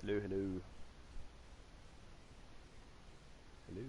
Hello, hello. Hello.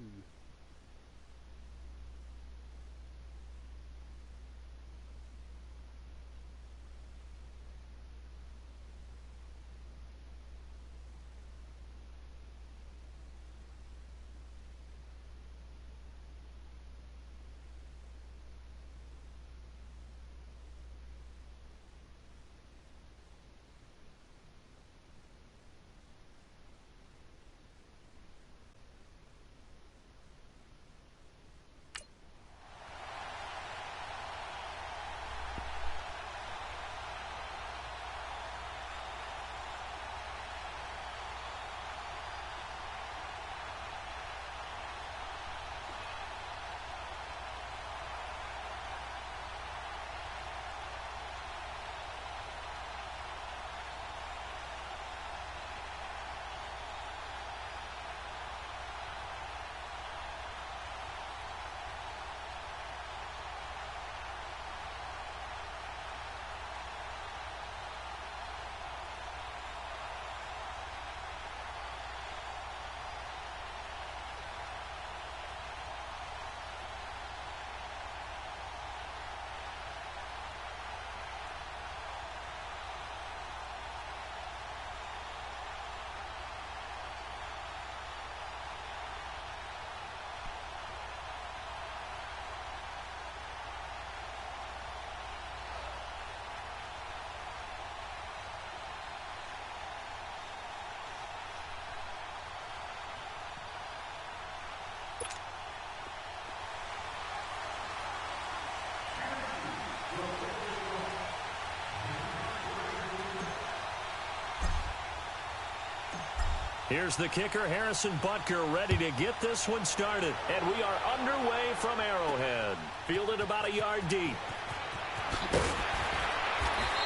Here's the kicker, Harrison Butker, ready to get this one started. And we are underway from Arrowhead. Fielded about a yard deep.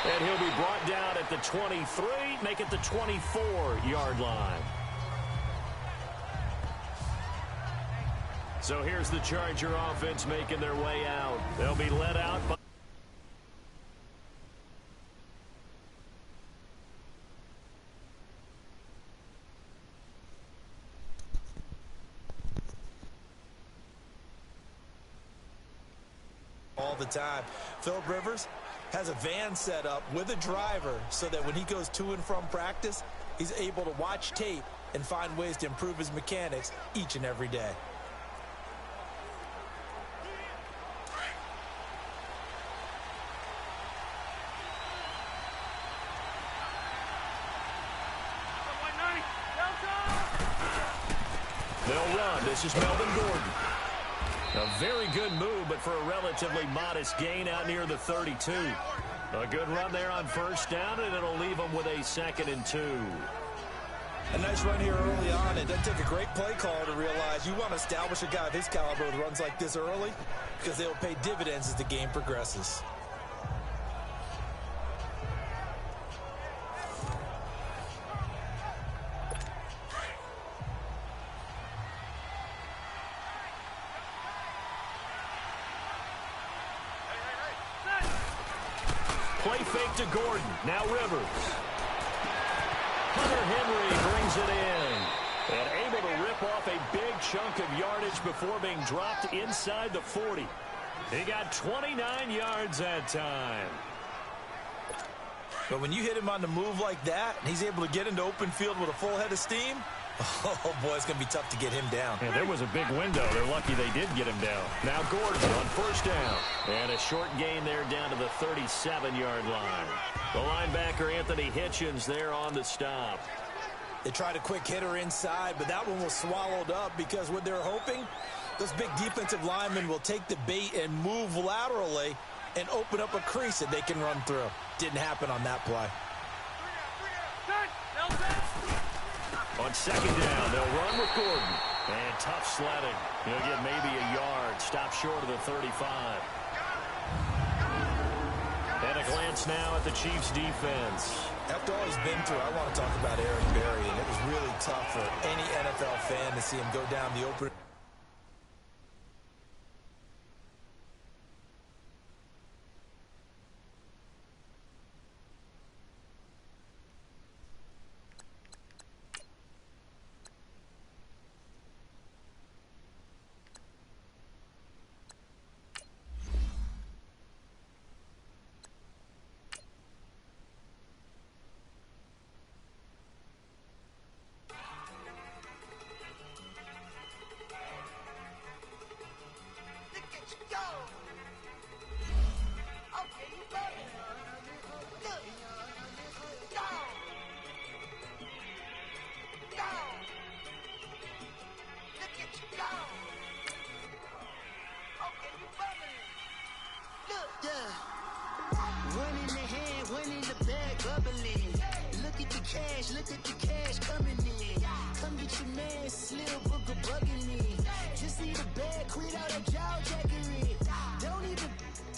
And he'll be brought down at the 23, make it the 24-yard line. So here's the Charger offense making their way out. They'll be led out by... all the time. Philip Rivers has a van set up with a driver so that when he goes to and from practice, he's able to watch tape and find ways to improve his mechanics each and every day. They'll run. This is Melvin Gordon. A very good move, but for a relatively modest gain out near the 32. A good run there on first down, and it'll leave them with a 2nd and 2. A nice run here early on. It doesn't take a great play caller to realize you want to establish a guy of his caliber with runs like this early because they will pay dividends as the game progresses. Play fake to Gordon. Now Rivers. Hunter Henry brings it in. And able to rip off a big chunk of yardage before being dropped inside the 40. He got 29 yards that time. But when you hit him on the move like that, and he's able to get into open field with a full head of steam, oh, boy, it's going to be tough to get him down. Yeah, there was a big window. They're lucky they did get him down. Now Gordon on first down. And a short gain there down to the 37-yard line. The linebacker, Anthony Hitchens, there on the stop. They tried a quick hitter inside, but that one was swallowed up because what they're hoping, those big defensive linemen will take the bait and move laterally and open up a crease that they can run through. Didn't happen on that play. On second down, they'll run with Gordon. And tough sledding. He'll get maybe a yard. Stop short of the 35. And a glance now at the Chiefs' defense. After all he's been through, I want to talk about Eric Berry. And it was really tough for any NFL fan to see him go down the open. Yeah. One in the hand, one in the bag, bubbling. Look at the cash coming in. Come get your man, Slim Booker bugging me. Just need a bag, quit all that jaw jackery. Don't even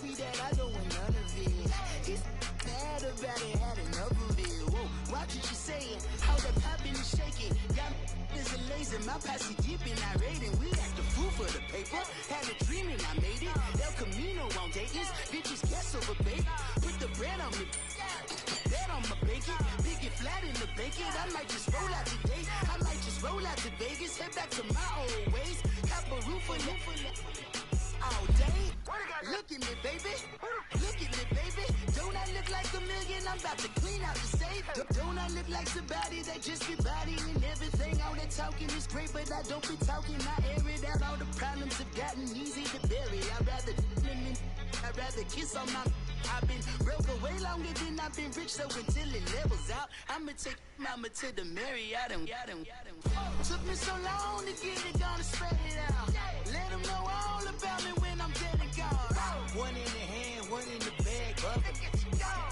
be that, I don't want none of it. It's bad about it, had enough of it. Whoa, watch what you saying, how the poppin' and shaking. Got is a laser, my posse deep in our rating. We act the fool for the paper. Had a dream and I made it. El Camino on Dayton's, bitches guess over bait. Put the bread on me. Bet on my bacon, big and flat in the bacon. I might just roll out today. I might just roll out to Vegas, head back to my old ways. Have a roof for all day. Look at me, baby. Look at me, baby. Don't I look like a million? I'm about to clean out the safe. Don't I look like somebody that just be bodying everything? All that talking is great, but I don't be talking. I air it out. All the problems have gotten easy to bury. I'd rather kiss on my. I've been broke way longer than I've been rich, so until it levels out, I'ma take mama to the Marriott and took me so long to get it, gonna spread it out. Let them know all about me when I'm dead and gone. One in the hand, one in the bag, bubbling.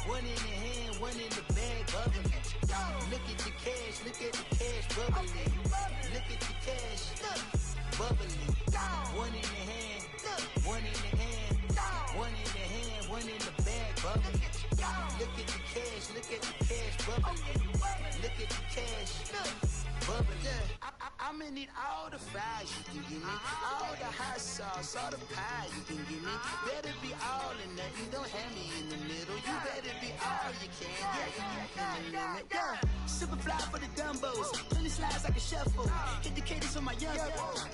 One in the hand, one in the bag, bubbling. Look at the cash, bubbling. Look at the cash, bubbling. One in the hand, one in the hand. One in the hand, one in the bag, bubbling. Look at the cash, bubbling. Look at the cash, bubbling. I'ma need all the fries you can give me, all the hot sauce, all the pie you can give me. Better be all or nothing, don't have me in the middle. You better be all you can. Yeah. Super fly for the Dumbos, plenty slides like a shuffle. Hit the cadence on my young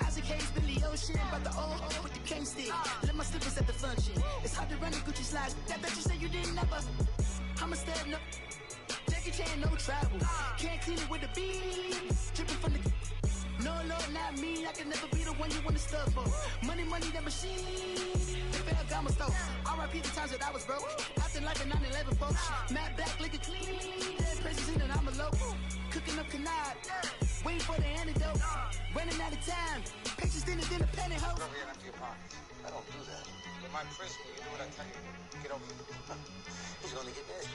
Isaac Hayes, Billy Ocean, but the old with the cane stick. Let my slippers at the function. It's hard to run the Gucci slides. That bet you say you didn't never. I'ma step no. Jackie Chan, no travel. Can't clean it with the beat. Dripping from the. No, not me. I can never be the one you wanna stuff for. Money, that machine. Ferragamo store. R.I.P. the times that I was broke. After like a 9/11 folks. Matte black, liquor clean. Dead presents in and I'm a local. Cooking up canard. Waiting for the antidote. Running out of time. Patience thinner than a penny hoe. Over here, empty your pockets. I don't do that. But my principle, you do what I tell you. Get over here. He's gonna get dead.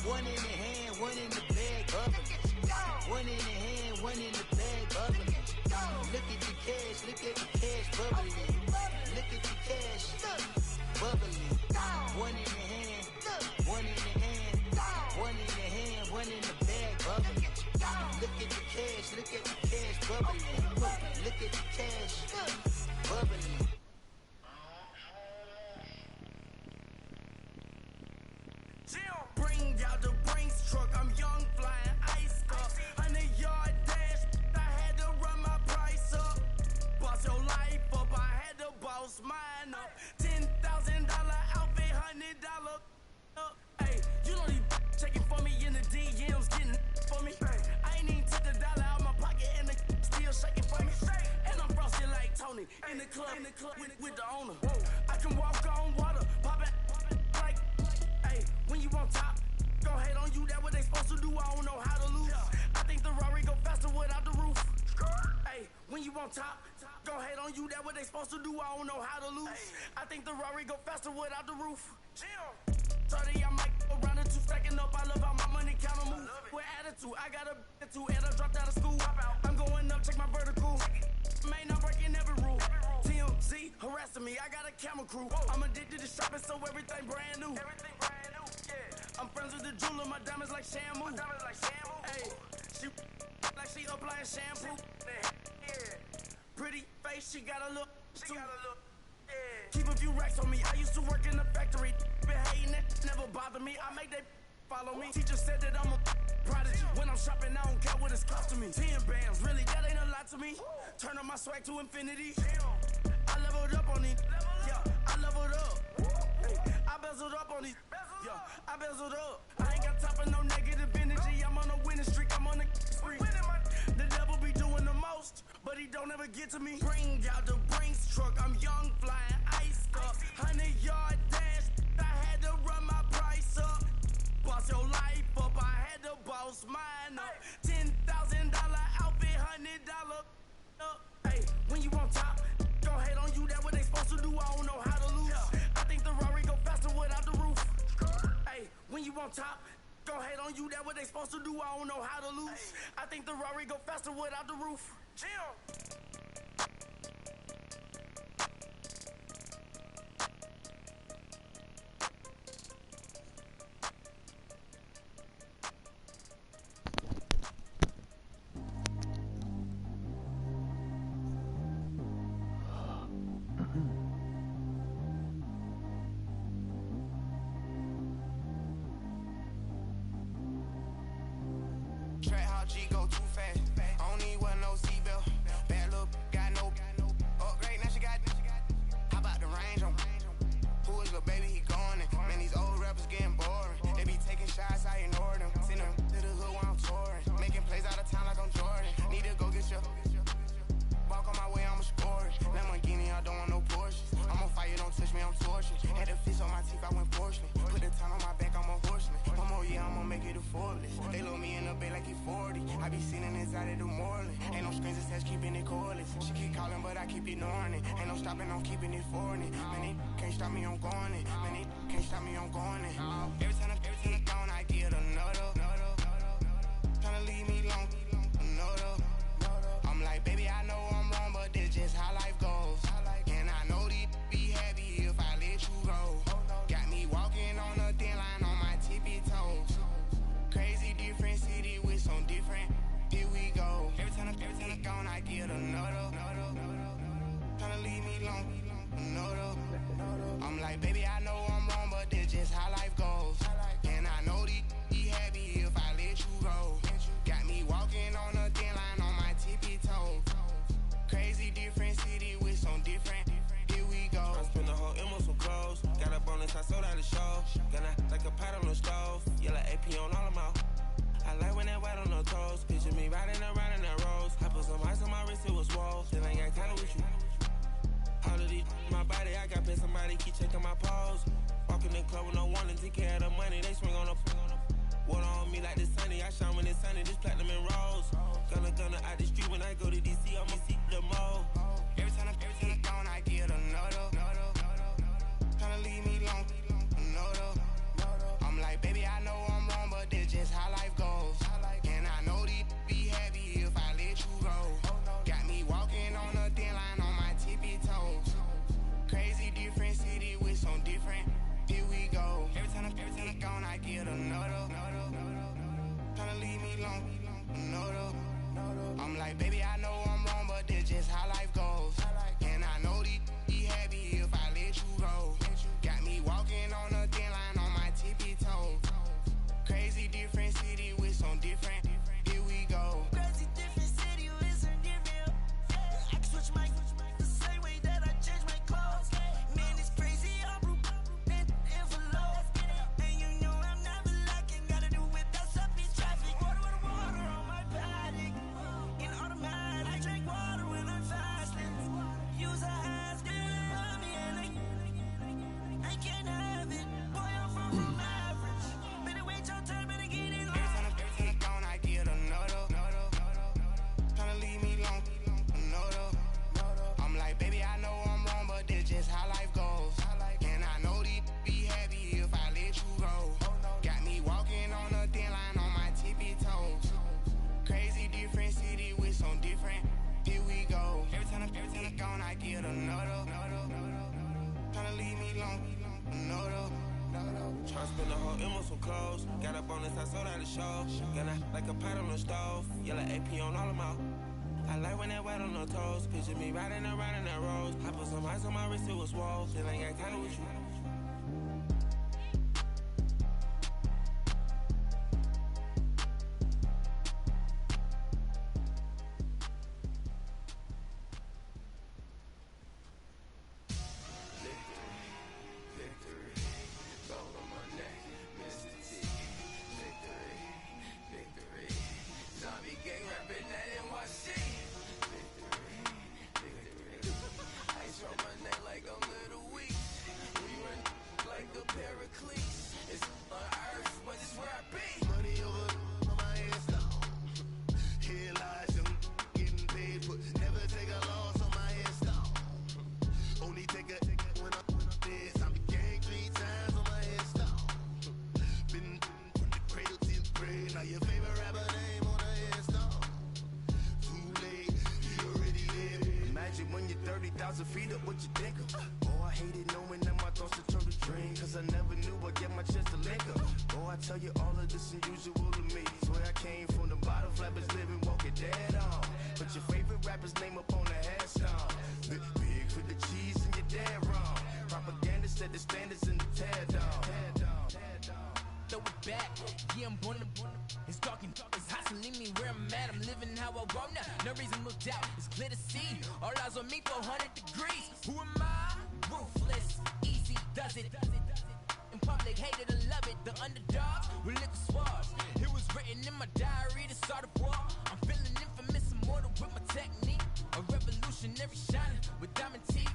One in the hand, one in the bag, bubbling. One in the hand, one in the bag, bubbling. Look at the cash, bubbling. Look at the cash, bubbling. One in the hand, one in the hand, one in the hand, one in the bag, bubbling. Look at the cash, bubbling. Look at the cash, bubbling. Bring out the Brinks truck, I'm young, flying ice up. 100-yard dash, I had to run my price up. Boss your life up, I had to boss mine up. $10,000 outfit, $100 up. Hey, you know these checking for me in the DMs, getting for me. I ain't even took the dollar out my pocket and the still shaking for me. And I'm frosted like Tony in the club with the owner. I can walk on water, popping like. When you on top, gon' hate on you, that what they supposed to do, I don't know how to lose. I think the Rari go faster without the roof. Hey, when you on top, gon' hate on you, that what they supposed to do, I don't know how to lose. I think the Rari go faster without the roof. 30, I might go around the two, stacking up, I love how my money counter move. With attitude, I got a attitude, and I dropped out of school. I'm going up, check my vertical. Man, I'm breaking every rule. TMZ harassing me, I got a camera crew. I'm addicted to shopping, so everything brand new. I'm friends with the jeweler, my diamonds like shampoo. Hey, she like she applying shampoo. Pretty face, she got a look. Keep a few racks on me. I used to work in the factory. Been hating it, never bother me. I make they follow me. Teacher said that I'm a prodigy. When I'm shopping, I don't care what it's costing me. 10 bands, really, that ain't a lot to me. Turn up my swag to infinity. I leveled up on these. Yeah, I leveled up. Hey, I bezeled up on these. Yeah, I bezeled up. I ain't got time for no negative energy. I'm on a winning streak. I'm on a spree. The devil be doing the most, but he don't ever get to me. Bring out the Brinks truck. I'm young, flying iced up. 100-yard dash. I had to run my price up. Boss your life up. I had to boss mine up. $10,000 outfit, $100 up. when you on top, gon' hate on you, that what they supposed to do, I don't know how to lose. I think the Rari go faster without the roof. Hey, when you on top, gon' hate on you, that what they supposed to do, I don't know how to lose. I think the Rari go faster without the roof. Chill. Track how G go too fast. I don't need wear no seatbelt. Bad look, got no upgrade. Now she got. How about the range on? Who is the baby? He gone. Man, these old rappers getting boring. They be taking shots, I ignore them. Send them to the hood while I'm touring. Making plays out of town like I'm Jordan. Need to go get your. Walk on my way, I'ma score it. Lamborghini, I don't want no Porsches. I'm on fire, don't touch me, I'm torching. Had the fish on my teeth, I went porcelain. Put the time on my back, I'm a horseman. One more year, I'ma make it affordless. They load me in the bay like he 40. I be sitting inside of the Moreland. Ain't no screens, it says keeping it cordless. She keep calling, but I keep ignoring it. Ain't no stopping, I'm keeping it foreign. Man, they can't stop me, I'm going it. Man, they can't stop me, I'm going it. Every time I gone, I get another. Tryna leave me long, another. I'm like, baby, I know I'm wrong, but this just how life goes. And I know these be happy if I let you go. Got me walking on a thin line on my tippy toes. Crazy different city with some different. Here we go. Every time I gone, I get another. Tryna leave me long, another. I'm like, baby, I know I'm wrong, but this just how life goes. And I know these be happy if I let you go. Got me walking on a thin line on my tippy toes. Crazy different city with some different. Here we go. I spent the whole M on some clothes. Got a bonus, I sold out the show. Gonna like a pot on the stove. Yellow AP on all of my. I like when that white on the toes. Picture me riding around in that rose. I put some ice on my wrist, it was swole. Still ain't got time with you. All of these, my body, I got paid somebody keep checking my pose. Walking in the club with no warning, take care of the money. They swing on the. Water on me like the sunny, I shine when it's sunny, just platinum and rose. Gonna out the street when I go to DC, I'ma see the mo. Every time I gone, I get another. Tryna leave me long, another. I'm like, baby, I know I'm wrong, but this just how life goes. And I know these be happy if I let you go. Got me walking on a thin line on my tippy toes. Crazy different city with some different. Here we go. Every time I gone, I get another. Tryna leave me long, another. I'm like, baby, I know I'm wrong, but this just how life goes. And I know these be happy if I let you go. Got me walking on a thin line on my tippy toes. Crazy different city with some different. Here we go. Crazy different city with some different. I can switch my the same way that I change my clothes. Man, it's crazy, I'm broke and envelope. And you know I'm never lacking. Gotta do without stopping traffic. Water on my body. In automatic, I drink water when I'm fasting. Use a ass, girl, me and I can't have it. Boy, I'm from average. Better wait your turn, better get it on. Every time I gone, I get another. Tryna leave me long, another. I'm like, baby, I know I'm wrong, but this just how life goes. And I know these be happy if I let you go. Got me walking on a thin line on my tippy toes. Crazy different city with some different. Here we go. Every time I gone, I get another. Tryna leave me long, another. Tryna spend the whole M on some clothes. Got a bonus, I sold out the show. Gonna like a pot on the stove. Yellow AP on all of my. I like when that white on the toes. Picture me riding around in that rose. I put some ice on my wrist, it was swole. Still ain't got time with you. Ice on my neck like I'm Little Weak. We 30,000 feet up, what you think of? Oh, I hated knowing that my thoughts would turn to dream, cause I never knew I'd get my chance to link up. Oh, I tell you all of this unusual to me. Swear I came from the bottom, flappers living, walking dead on. Put your favorite rapper's name up on the headstone. Big for the cheese and you're dead wrong. Propaganda set the standards in the tear down. Throw it back, yeah, I'm born to. It's talking, it's hot, so leave me where I'm at. I'm living how I want now. No reason to look out, it's clear to see. All eyes on me, 400 degrees. Who am I? Ruthless, easy, does it. In public, hated and love it. The underdogs with liquor swabs. It was written in my diary to start a war. I'm feeling infamous, immortal with my technique. A revolutionary shining with diamond teeth.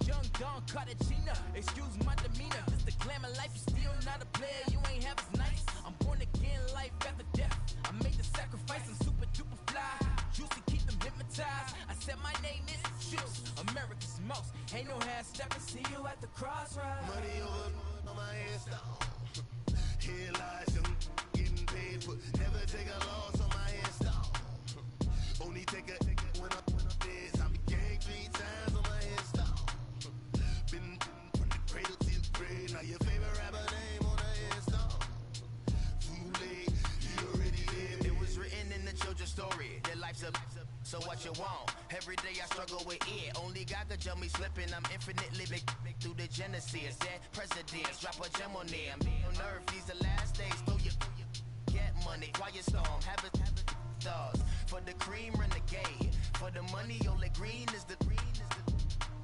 Young Don Cartagena, excuse my demeanor. This the glamour life, you still not a player. You ain't half as nice. I'm born again, life after death. I made the sacrifice, I'm super duper fly. Juicy, keep them hypnotized. I said my name is Juice, America's most. Ain't no half stepping, see you at the crossroads. Money over on my headstone. Here lies young getting paid, but never take a loss on my headstone. Only take a when I'm dead. I be gang 3 times on my headstone. Been from the cradle to the grave. Now your favorite rapper name on the headstone. Too late, you already lived. It was written in the children's story. Their life's a so what you want? Every day I struggle with it. Only God could jump me slipping. I'm infinitely big through the genesis. Dead presidents, drop a gem on them. On earth, these the last days. Throw your get money, quiet storm, have it stars. For the cream, renegade. For the money, only green is the.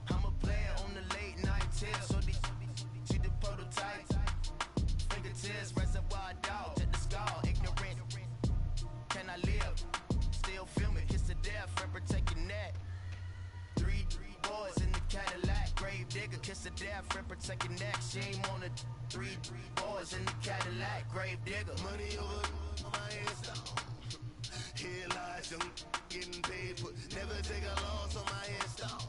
I'm a player on the late night tips. So see the prototype. Fingertips, reservoir dog, check the skull. Ignorant. Can I live? Still film it, kiss the death, friend protect your neck. 3 boys in the Cadillac, grave digger, kiss the death, friend protect your neck. Shame on the 3 boys in the Cadillac, grave digger. Money over on my headstone. Here lies young getting paid, but never take a loss on my headstone.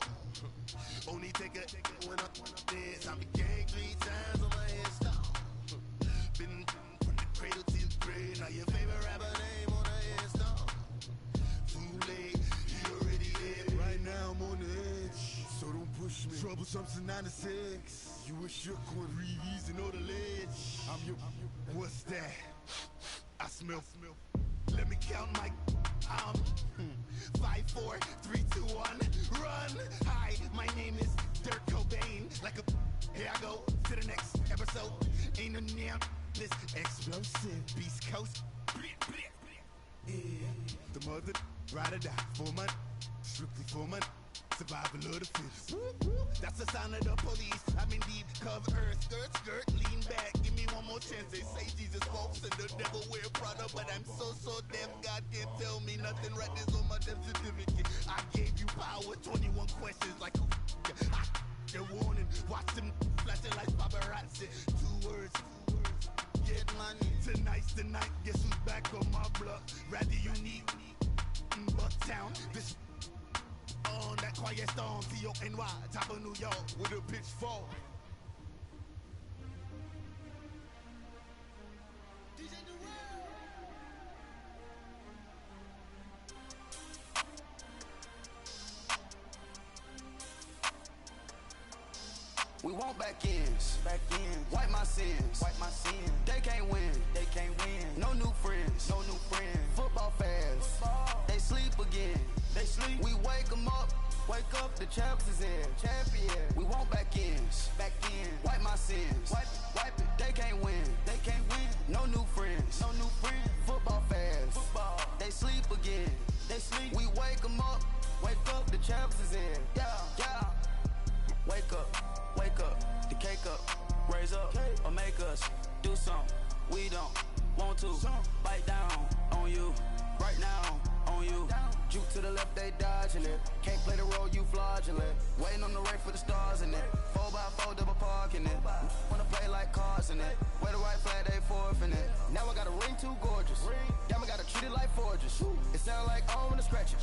Only take a when I'm dead. I be gang 3 times on my headstone. Been from the cradle to the grave. Now your favorite rapper name on the headstone. Too late, you already lived. Right now I'm on the edge, so don't push me. Troublesome to 9 to 6. You a shook one, Reeves and all the ledge. I'm your. What's that? I smell. Let me count my. 5, 4, 3, 2, 1, run. Hi, my name is Dirk Cobain. Like a. Here I go to the next episode. Ain't no damn this explosive Beast Coast. Yeah. The mother ride or die for money, strictly for money. Survival of the fittest. That's the sign of the police. I'm indeed cover earth, skirt, lean back. Give me one more chance. They say Jesus walks and the devil wear Prada, but I'm so deaf. God can't tell me nothing. Right this on my death certificate. I gave you power. 21 questions like a warning. Watch them flashing like paparazzi. 2 words. Get money. Tonight's the night. Guess who's back on my block? Rather unique. Bucktown. This. On that quiet storm, T-O-N-Y, top of New York, with a pitchfork. We want back ends, wipe my sins, They can't win, no new friends, Football fans, they sleep again, We wake them up, the champs is in, We want back ends, wipe my sins, wipe it. They can't win, no new friends, Football fans, they sleep again, We wake them up, the champs is in, yeah. Wake up, the cake up, raise up, or make us do something we don't want to. Bite down on you, right now on you. Juke to the left, they dodging it. Can't play the role, you fraudulent. Waiting on the race for the stars in it. 4x4 double parking it. Wanna play like cars in it. Wear the white flag, they forfeiting it. Now I got a ring too gorgeous. Damn, I gotta treat it like forges. It sound like I wanna scratch it.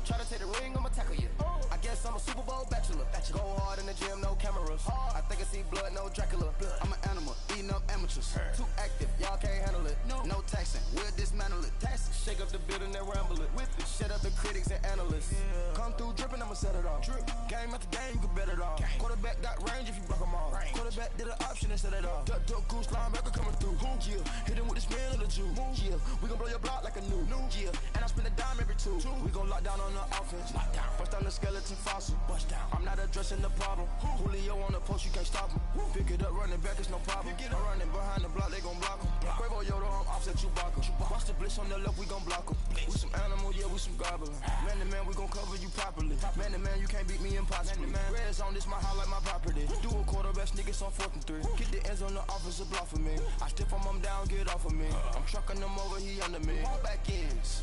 Try to take the ring, I'ma tackle you. I guess I'm a Super Bowl bachelor. Go hard in the gym, no cameras. I think I see blood, no Dracula. I'm an animal, eating up amateurs. Too active, y'all can't handle it. No taxing, we'll dismantle it. Shake up the building and ramble it. Shut up the critics and analysts. Come through dripping, I'ma set it off. Game after game, you can bet it all. Quarterback got range if you block them all. Quarterback did an option and set it off. Duck, goose, linebacker coming through. Yeah, hit him with the spin of the Jew. Yeah, we gon' blow your block like a new. Yeah, and I spend a dime every two. We gon' lock down on the offense. Bust down the skeleton fossil. Bust down. I'm not addressing the problem. Julio on the post, you can't stop him. Pick it up, running back, it's no problem. I'm running behind the block, they gon' block him. Quavo Yoda, I'm offset Chewbacca. Watch the blitz on the left, we gon' block him. We some animal, yeah, we some goblin. Man to man, we gon' cover you properly. Man to man, you can't beat me impossibly. Red zone, this my highlight, my property. Do a quarterback, niggas on 4th and 3. Get the ends on the offensive block for me. I stiff him down, get off of me. I'm trucking them over, he under me. All back ends,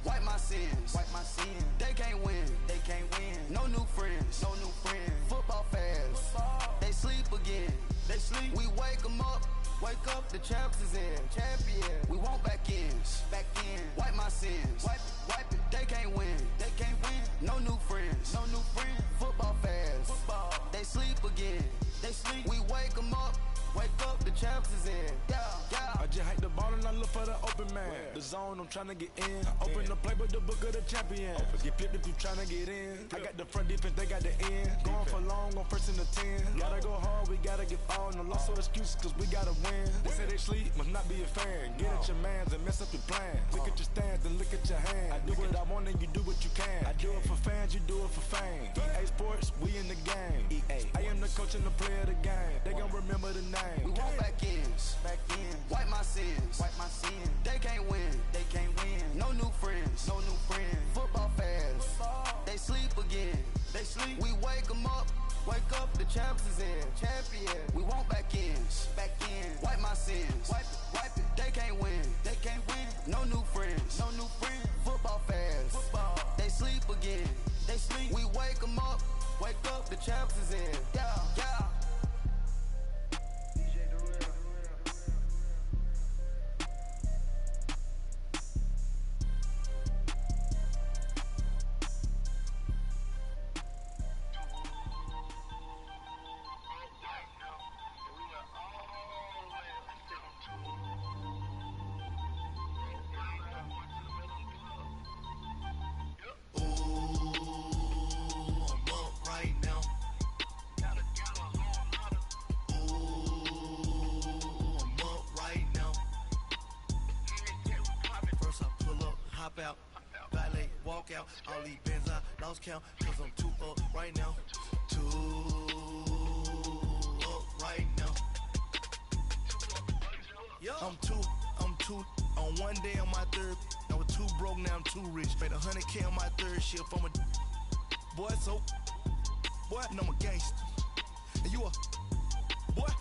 wipe my sins, They can't win, No new friends, Football fans, they sleep again. We wake them up. Wake up, the champs is in. Champion. We want back ends. Wipe my sins. Wipe it. They can't win. No new friends. Football fans. They sleep again. We wake them up. Wake up, the champs is in. Yeah. I just hike the ball and I look for the open man. The zone, I'm trying to get in. Open the playbook, the book of the champion. Get flipped if you trying to get in. I got the front defense, they got the end. Going for long, on 1st and the 10. Gotta go hard, we gotta get all. No loss or excuses, cause we gotta win. They say they sleep, must not be a fan. Get at your mans and mess up your plans. Look at your stance and look at your hands. I do what I want and you do what you can. I do it for fans, you do it for fame. EA Sports, we in the game. I am the coach and the player of the game. They gon' remember the name. We want back ends. Wipe my sins. They can't win. No new friends. Football fans. They sleep again. We wake them up. Wake up, the champs is in. Champion. We want back ends. Wipe my sins. Wipe it. They can't win. No new friends. Football fans. They sleep again. We wake them up. Wake up, the champs is in. Yeah. Out, valet, walk out, all these bands I lost count, cause I'm too up right now, I'm two, on one day on my third, I was too broke, now I'm too rich, made 100K on my third shift, I'm a boy, so, boy, and I'm a gangster, and you a, boy,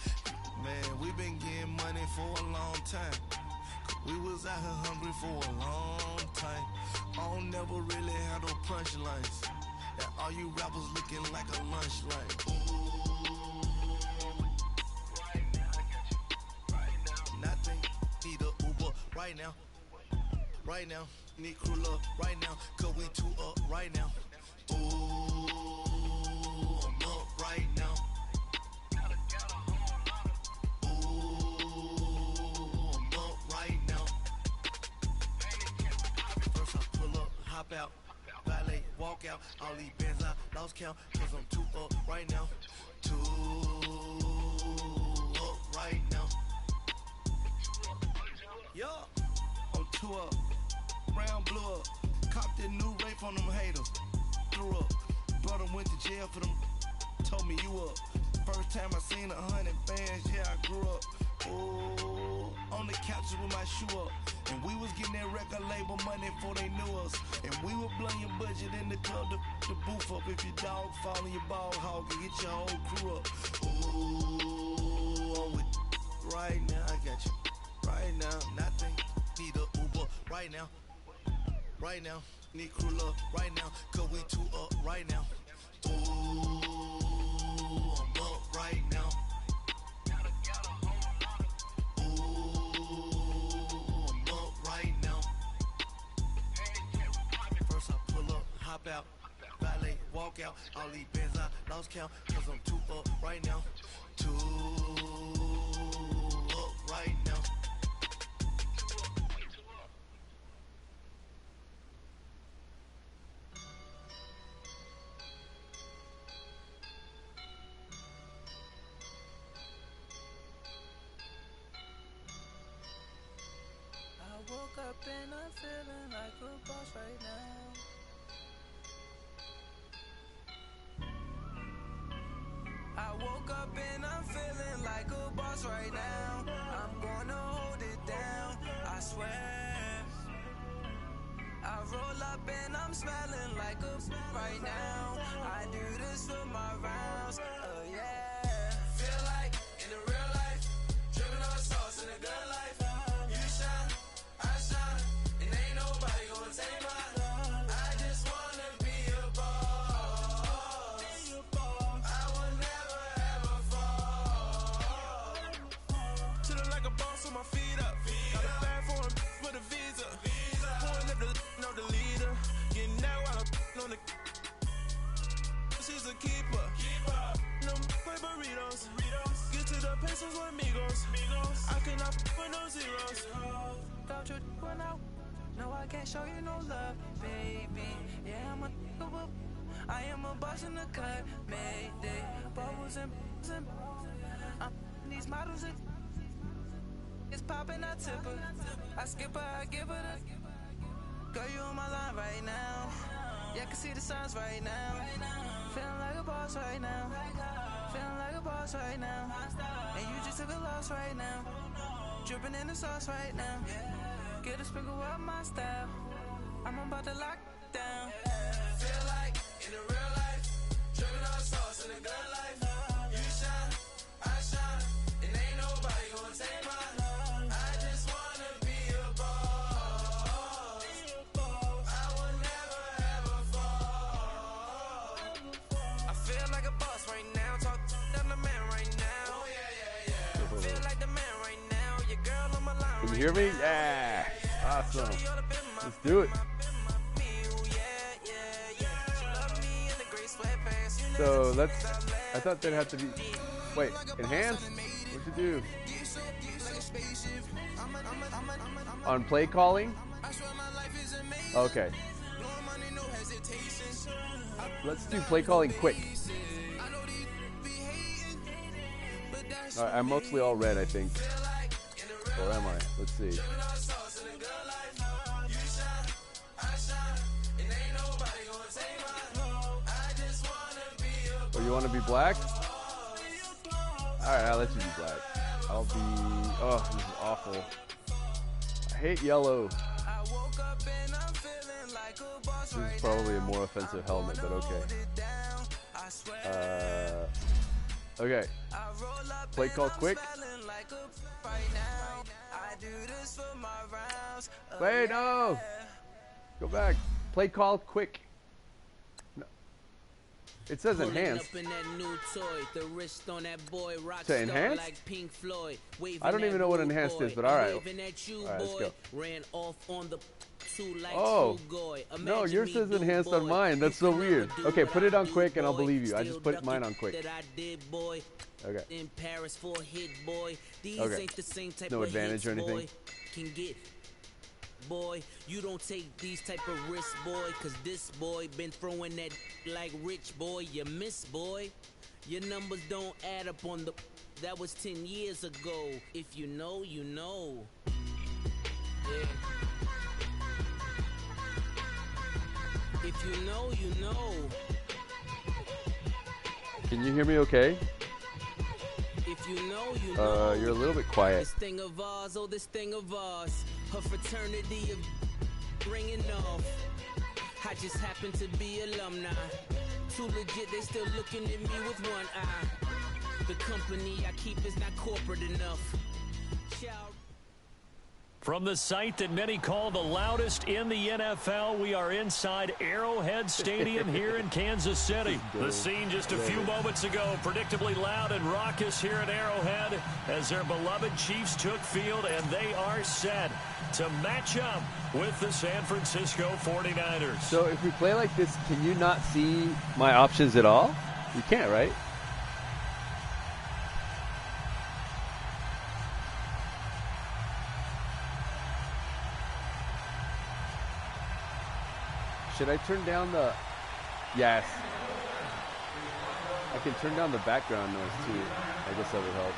man, we been getting money for a long time. We was out here hungry for a long time. I don't never really have no punchlines. And all you rappers looking like a lunch line. Nothing, need a Uber right now. Need crew love right now, cause we too up right now. Ooh, I'm up right now. Hop out, valet, walk out, all these bands I lost count, cause I'm too up right now, Yeah, I'm too up, round blew up, copped that new rape on them haters, threw up, brother went to jail for them, told me you up, first time I seen 100 bands, yeah I grew up, ooh, on the couches with my shoe up. And we was getting that record label money before they knew us. And we were blowing your budget in the club to boof up. If your dog fall in your ball hog and get your whole crew up. Ooh, I'm with right now, I got you. Right now, nothing, need a Uber right now, need crew love right now, cause we too up right now. Ooh, I'm up right now. Hop out, valet, walk out, all these bands I lost count, cause I'm too up right now, boss right now. I'm gonna hold it down, I swear. I roll up and I'm smelling like a right now. I do this for my rounds, yeah. Feel like in the real life, dripping on sauce in the good life. You shine, I shine, and ain't nobody gonna take mine. I just wanna be a boss. I will never ever fall. Chillin' like a boss with my feet up. Got a bag for him with a visa. Pulling up the leader. Getting that while I'm on the. She's a keeper. No play burritos. Get to the pesos with amigos. I cannot with no zeros. Don't you run out? No, I can't show you no love, baby. Yeah, I am a boss in the cut. Mayday. Bubbles and these models. It's popping, I tip her. I skip her, I give her the. Girl, you on my line right now. Yeah, I can see the signs right now. Feeling like a boss right now. Feeling like a boss right now. And you just took a loss right now. Dripping in the sauce right now. Get a sprinkle up my style. I'm about to lock down. Feel like in the real life, dripping on sauce in the good life. You shine, I shine, and ain't nobody gonna take mine. I just wanna be a boss. I will never ever fall. I feel like a boss right now. Talk to the man right now. Oh yeah. Feel like the man right now. Your girl on my line. Can you hear me? Yeah. Awesome. Let's do it. So I thought they'd have to be, wait, enhanced? What'd you do? On play calling? Okay. Let's do play calling quick. All right, I'm mostly all red, I think. Or am I? Let's see. Oh, you want to be black? Alright, I'll let you be black. I'll be... Oh, this is awful. I hate yellow. This is probably a more offensive helmet, but okay. Okay. Play call quick. Wait, no! Go back. Play call quick. No. It says enhanced. To enhance? I don't even know what enhanced is, but alright. Alright, let's go. Oh, no, yours says enhanced on mine. That's so weird. Okay, put it on quick and I'll believe you. I just put mine on quick. Okay. Okay. No advantage or anything. Boy, you don't take these type of risks, boy, cause this boy been throwing that like rich boy, you miss, boy. Your numbers don't add up on the, that was 10 years ago. If you know, you know. Yeah. If you know, you know. Can you hear me okay? If you know, you know. You're a little bit quiet. This thing of ours, oh, this thing of ours. Her fraternity of ringing off. I just happen to be alumni. Too legit, they still looking at me with one eye. The company I keep is not corporate enough. From the site that many call the loudest in the NFL, we are inside Arrowhead Stadium here in Kansas City. The scene just a few moments ago, predictably loud and raucous here at Arrowhead as their beloved Chiefs took field, and they are set to match up with the San Francisco 49ers. So if we play like this, can you not see my options at all? You can't, right? Should I turn down the... Yes. I can turn down the background noise too. I guess that would help.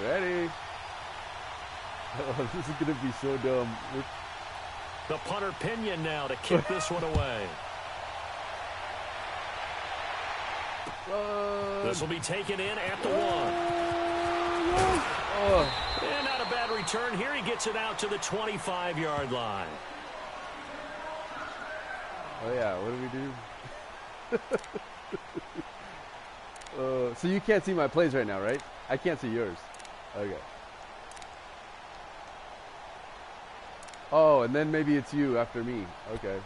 Ready. Oh, this is going to be so dumb. The punter Pinion now to kick this one away. This will be taken in at the 1. And not a bad return here. He gets it out to the 25-yard line. Oh, yeah. What do we do? So you can't see my plays right now, right? I can't see yours. Okay. Oh, and then maybe it's you after me. Okay.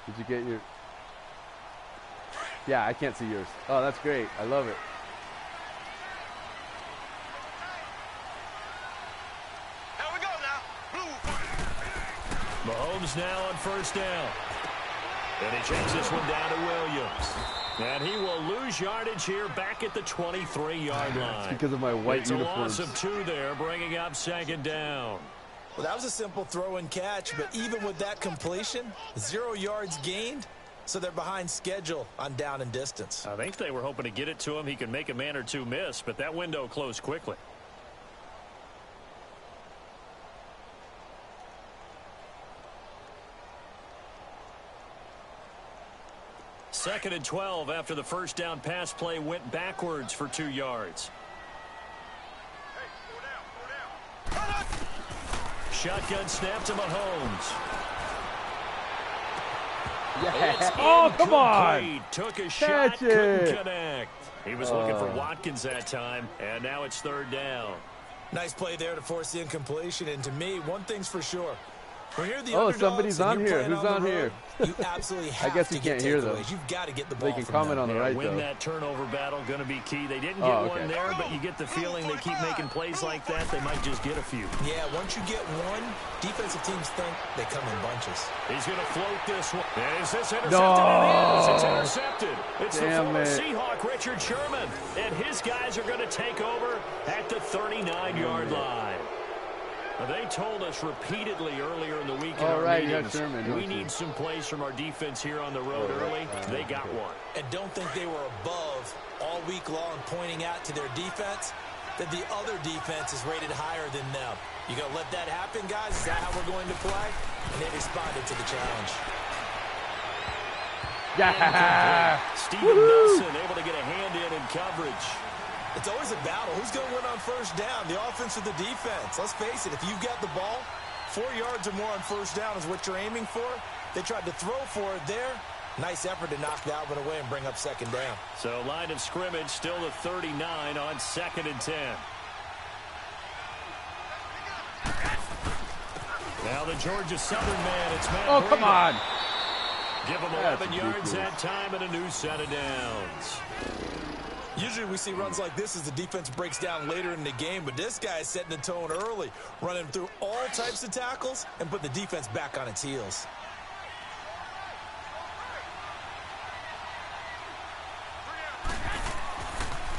Did you get your... Yeah, I can't see yours. Oh, that's great. I love it. Here we go now. Mahomes now on first down. And he checks this one down to Williams. And he will lose yardage here back at the 23-yard line. It's because of my white It's uniforms. a loss of 2 there, bringing up second down. Well, that was a simple throw and catch, but even with that completion, 0 yards gained, so they're behind schedule on down and distance. I think they were hoping to get it to him. He could make a man or two miss, but that window closed quickly. Second and 12 after the first down pass play went backwards for 2 yards. Shotgun snap to Mahomes. Yeah. Oh, come on. Took a shot, couldn't connect. He was looking for Watkins that time, and now it's third down. Nice play there to force the incompletion, and to me, one thing's for sure. When you're the somebody's on here. Who's on here? You absolutely have I guess you to get can't hear them. takeaways. You've got to get the ball. They can from comment them. on the right, win though. that turnover battle, going to be key. They didn't get one there, but you get the feeling they keep making plays like that. They might just get a few. Yeah, once you get one, defensive teams think they come in bunches. He's going to float this one. Is this intercepted? No. It is. It's intercepted. It's the Damn former it. Seahawk, Richard Sherman. And his guys are going to take over at the 39-yard line. Now, they told us repeatedly earlier in the week in our meetings, Sherman, we need some plays from our defense here on the road early. They got one. And don't think they were above all week long pointing out to their defense that the other defense is rated higher than them. You going to let that happen, guys? Is that how we're going to play? And they responded to the challenge. Yeah. Steven Nelson able to get a hand in coverage. It's always a battle. Who's going to win on first down, the offense or the defense? Let's face it, if you've got the ball, 4 yards or more on first down is what you're aiming for. They tried to throw for it there. Nice effort to knock that one away and bring up second down. So line of scrimmage still the 39 on 2nd and 10. Now the Georgia Southern man, it's Matt Breida. Come on. Give him 11 yards that time and a new set of downs. Usually we see runs like this as the defense breaks down later in the game, but this guy is setting the tone early, running through all types of tackles and put the defense back on its heels.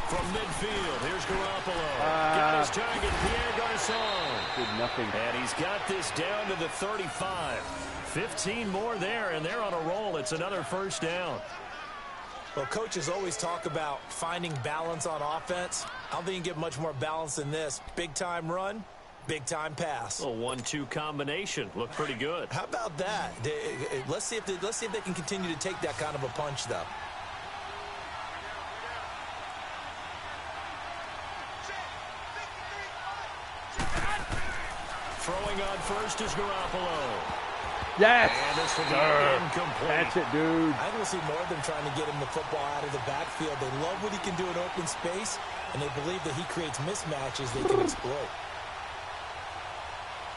From midfield, here's Garoppolo. Got his target, Pierre Garçon. Did nothing. And he's got this down to the 35. 15 more there, and they're on a roll. It's another first down. Well, coaches always talk about finding balance on offense. I don't think you can get much more balance than this. Big-time run, big-time pass. A 1-2 combination. Looked pretty good. How about that? Let's see if they can continue to take that kind of a punch, though. Throwing on first is Garoppolo. Yes! And this will be incomplete. That's it, dude. I think we'll see more of them trying to get him the football out of the backfield. They love what he can do in open space, and they believe that he creates mismatches they can exploit.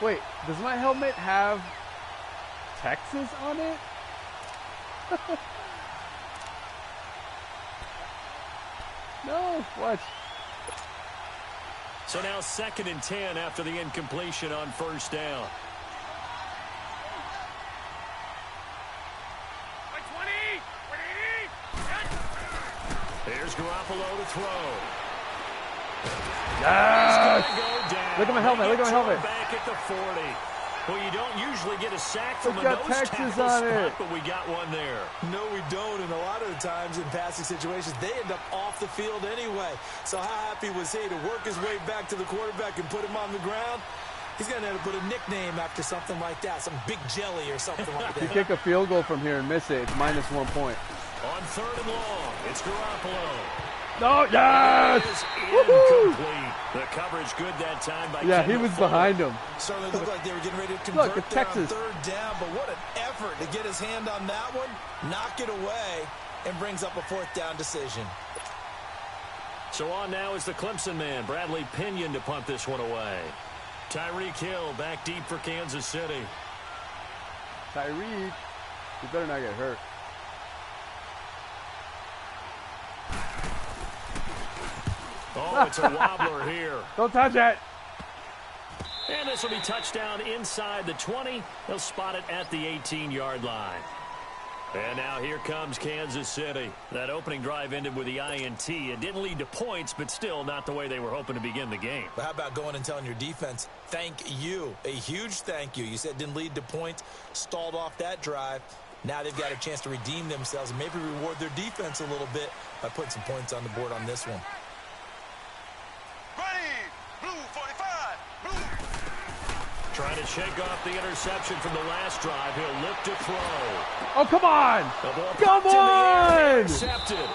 Wait, does my helmet have Texas on it? No, watch. So now 2nd and 10 after the incompletion on first down. Here's Garoppolo to throw. Yes! Go down. Look at my helmet. Look at my helmet. Back at the 40. Well, you don't usually get a sack from a got nose Texas tackle on spot, it. but we got one there. No, we don't, and a lot of the times in passing situations, they end up off the field anyway. So how happy was he to work his way back to the quarterback and put him on the ground? He's going to have to put a nickname after something like that, some big jelly or something like that. You kick a field goal from here and miss it, it's -1 point. On 3rd and long, it's Garoppolo. No, yes! Incomplete. The coverage good that time by Yeah, he Kendall was Fuller. behind him. Certainly looked like they were getting ready to convert Look, there Texas. on 3rd down, but what an effort to get his hand on that one, knock it away, and brings up a 4th down decision. So on now is the Clemson man, Bradley Pinion, to punt this one away. Tyreek Hill back deep for Kansas City. Tyreek, you better not get hurt. Oh, it's a wobbler here. Don't touch it. And this will be touchdown inside the 20. They'll spot it at the 18-yard line. And now here comes Kansas City. That opening drive ended with the INT. It didn't lead to points, but still not the way they were hoping to begin the game. But how about going and telling your defense, thank you, a huge thank you. You said it didn't lead to points, stalled off that drive. Now they've got a chance to redeem themselves and maybe reward their defense a little bit by putting some points on the board on this one. Trying to shake off the interception from the last drive. He'll look to throw. Oh, come on. The ball Come popped in the air, on. intercepted.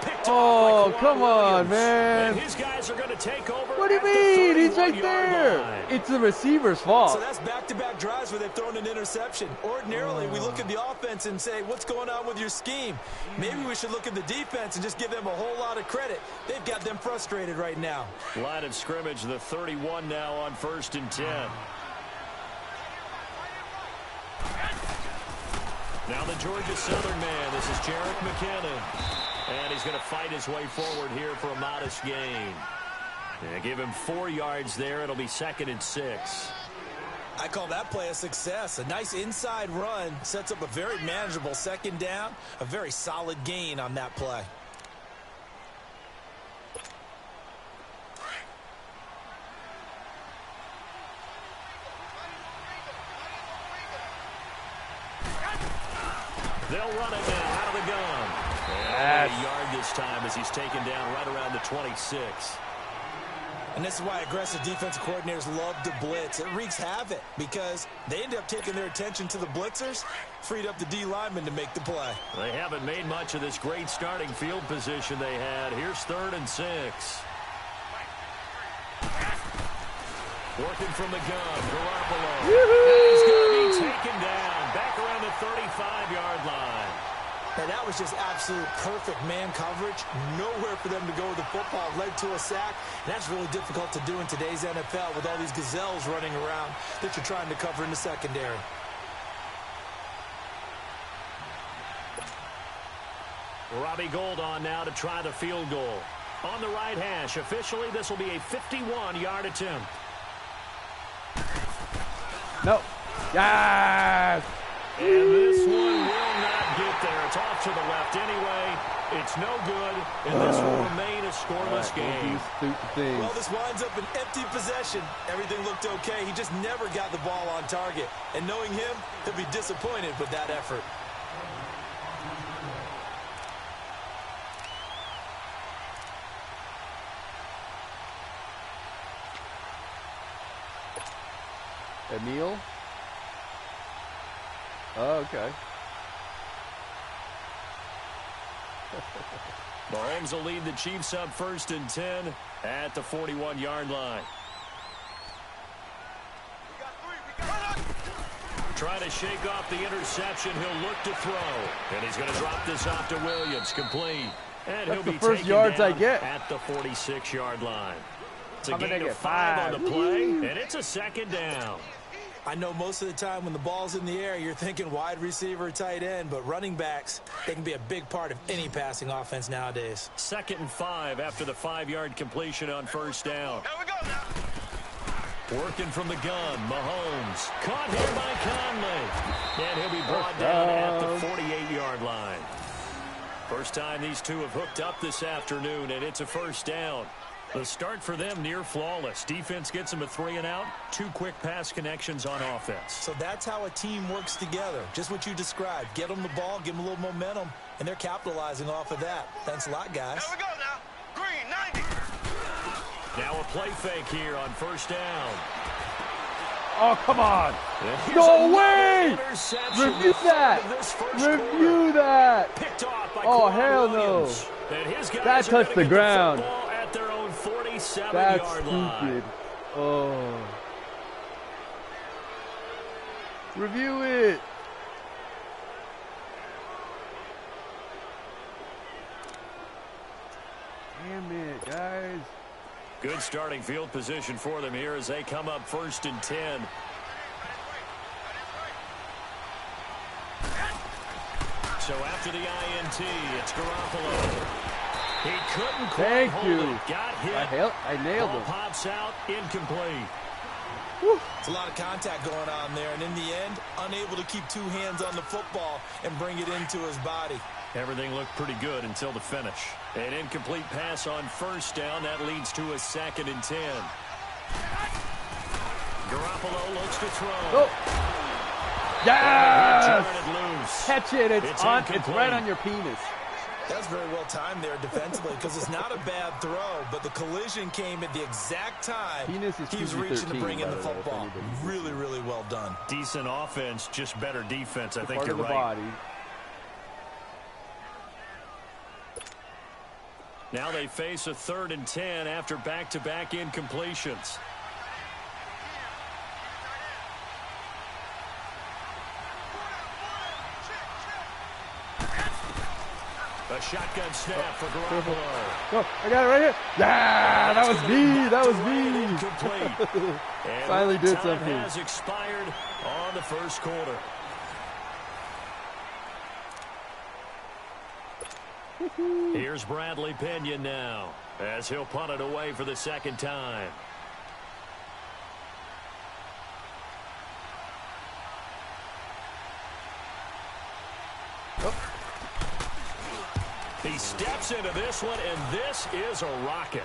Picked Oh, off by come Kawhi on, Williams. man. And his guys are going to take over. What do you at the mean? He's right 31-yard there. line. It's the receiver's fault. So that's back-to-back drives where they've thrown an interception. Ordinarily, we look at the offense and say, what's going on with your scheme? Maybe we should look at the defense and just give them a whole lot of credit. They've got them frustrated right now. Line of scrimmage, the 31 now on 1st and 10. Now the Georgia Southern man. This is Jerick McKinnon. And he's going to fight his way forward here for a modest gain. Give him 4 yards there. It'll be 2nd and 6. I call that play a success. A nice inside run sets up a very manageable 2nd down. A very solid gain on that play. They'll run it now out of the gun. And a yard this time as he's taken down right around the 26. And this is why aggressive defensive coordinators love to blitz. It wreaks havoc because they end up taking their attention to the blitzers, freed up the D lineman to make the play. They haven't made much of this great starting field position they had. Here's 3rd and 6. Working from the gun, Garoppolo. And he's going to be taken down back around the 35-yard line. And that was just absolute perfect man coverage. Nowhere for them to go with the football. Led to a sack. And that's really difficult to do in today's NFL with all these gazelles running around that you're trying to cover in the secondary. Robbie Gould on now to try the field goal. On the right hash. Officially, this will be a 51-yard attempt. No. Yes. And this one will not get there. It's off to the left anyway. It's no good, and this will remain a scoreless game. Well, this winds up an empty possession. Everything looked okay. He just never got the ball on target. And knowing him, he'll be disappointed with that effort. Emil? Oh, okay. Mahomes will lead the Chiefs up 1st and 10 at the 41-yard line. Trying to shake off the interception. He'll look to throw. And he's going to drop this off to Williams. Complete. And That's he'll the be first taken yards down I get. at the 46-yard line. It's a I'm gonna gain of get 5 on the play, Woo-hoo. and it's a 2nd down. I know most of the time when the ball's in the air, you're thinking wide receiver, tight end, but running backs, they can be a big part of any passing offense nowadays. 2nd and 5 after the 5-yard completion on 1st down. Here we go now. Working from the gun, Mahomes. Caught here by Conley. And he'll be brought down at the 48-yard line. First time these two have hooked up this afternoon, and it's a 1st down. The start for them near flawless. Defense gets them a 3 and out. 2 quick pass connections on offense. So that's how a team works together. Just what you described. Get them the ball, give them a little momentum, and they're capitalizing off of that. Thanks a lot, guys. Here we go now. Green, 90. Now a play fake here on first down. Oh, come on. No way. Review that. Review that. Picked off by oh, hell no. That touched the ground. At their own 47-yard That's line. stupid. Oh. Review it. Damn it, guys. Good starting field position for them here as they come up 1st and 10. So after the INT, it's Garoppolo. He couldn't quite hold it. Got hit. I nailed him. Pops out, incomplete. It's a lot of contact going on there, and in the end, unable to keep 2 hands on the football and bring it into his body. Everything looked pretty good until the finish. An incomplete pass on first down. That leads to a 2nd and 10. Garoppolo looks to throw. Oh. Yes! Catch it. It's right on your penis. That's very well timed there defensively because it's not a bad throw, but the collision came at the exact time he was reaching to bring in the football. Really, really well done. Decent offense, just better defense. I think you're right. Body. Now they face a 3rd and 10 after back-to-back incompletions. A shotgun snap for Garoppolo. Oh, I got it right here. Yeah, that was me. That was me. Incomplete. Finally did time something. Has expired on the first quarter. Here's Bradley Pinion now as he'll punt it away for the 2nd time. He steps into this one, and this is a rocket.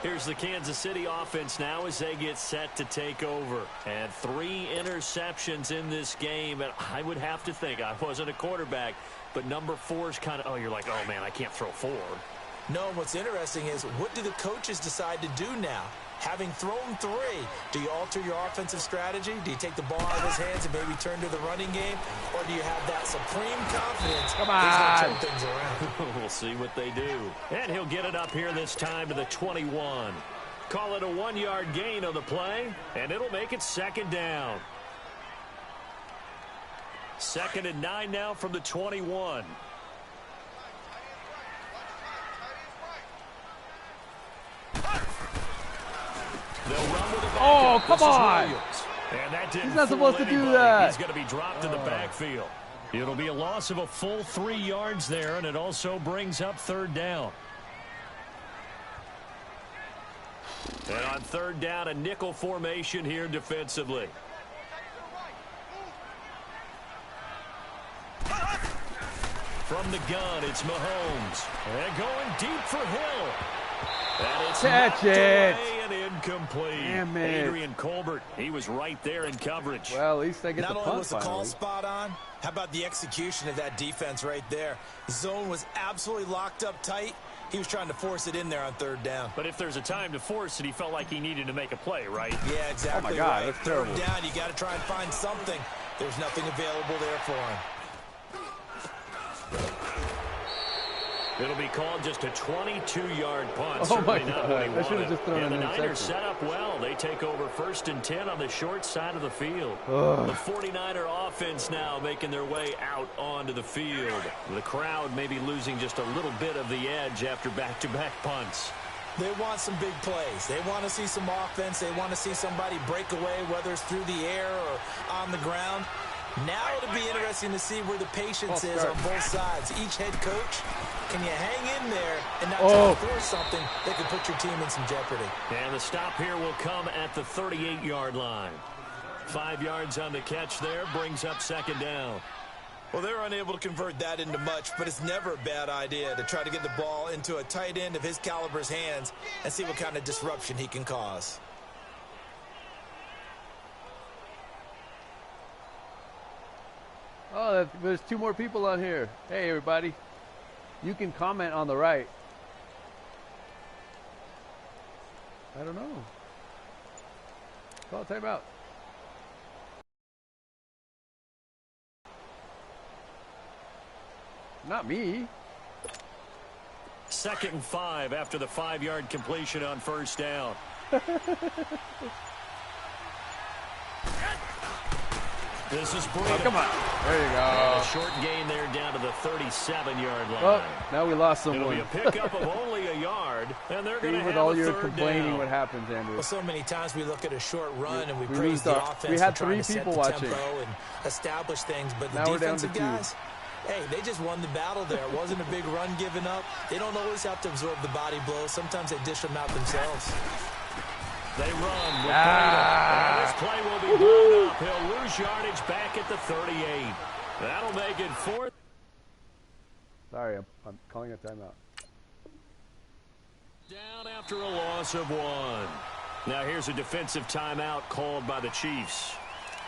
Here's the Kansas City offense now as they get set to take over. And 3 interceptions in this game. And I would have to think, I wasn't a quarterback, but number 4 is kind of, oh, you're like, oh, man, I can't throw 4. No, what's interesting is what do the coaches decide to do now? Having thrown 3, do you alter your offensive strategy? Do you take the ball out of his hands and maybe turn to the running game? Or do you have that supreme confidence? Come on. Turn things around? We'll see what they do. And he'll get it up here this time to the 21. Call it a 1-yard gain on the play, and it'll make it 2nd down. 2nd and 9 now from the 21. Oh, come on. And that didn't He's not supposed to do anybody. that. He's going to be dropped in the backfield. It'll be a loss of a full 3 yards there, and it also brings up 3rd down. And on 3rd down, a nickel formation here defensively. From the gun, it's Mahomes. And going deep for Hill. And it's catch it. And incomplete. Damn it. Adrian Colbert, he was right there in coverage. Well, at least I get Not the only punt was the call finally. spot on, how about the execution of that defense right there? The zone was absolutely locked up tight. He was trying to force it in there on 3rd down. But if there's a time to force it, he felt like he needed to make a play, right? Yeah, exactly. Oh, my God, right. that's terrible. 3rd down, you got to try and find something. There's nothing available there for him. It'll be called just a 22-yard punt. Oh, my Certainly not what he God. I should have wanted. just thrown And an the Niners interception. set up well. They take over 1st and 10 on the short side of the field. Ugh. The 49er offense now making their way out onto the field. The crowd maybe losing just a little bit of the edge after back-to-back punts. They want some big plays. They want to see some offense. They want to see somebody break away, whether it's through the air or on the ground. Now it'll be interesting to see where the patience is on both sides. Each head coach, can you hang in there and not try to force something that could put your team in some jeopardy? And the stop here will come at the 38-yard line. 5 yards on the catch there, brings up 2nd down. Well, they're unable to convert that into much, but it's never a bad idea to try to get the ball into a tight end of his caliber's hands and see what kind of disruption he can cause. Oh, there's 2 more people on here. Hey, everybody. You can comment on the right. I don't know. Call it timeout. Not me. 2nd and 5 after the 5-yard completion on first down. This is Breida. Oh, come on. There you go. And a short gain there down to the 37-yard line. Oh, now we lost someone. It'll be a pickup of only a yard, and they're going to have with all a your 3rd complaining, down. what happens, Andrew? Well, so many times we look at a short run and we we praise lose the our- offense we had for trying 3 to set people the watching. tempo and establish things, but the Now we're down to defensive 2. guys, hey, they just won the battle there. It wasn't a big run given up. They don't always have to absorb the body blows. Sometimes they dish them out themselves. They run with Breida. And this play will be blown up. He'll lose yardage back at the 38. That'll make it 4th. Sorry, I'm calling a timeout. Down after a loss of 1. Now here's a defensive timeout called by the Chiefs.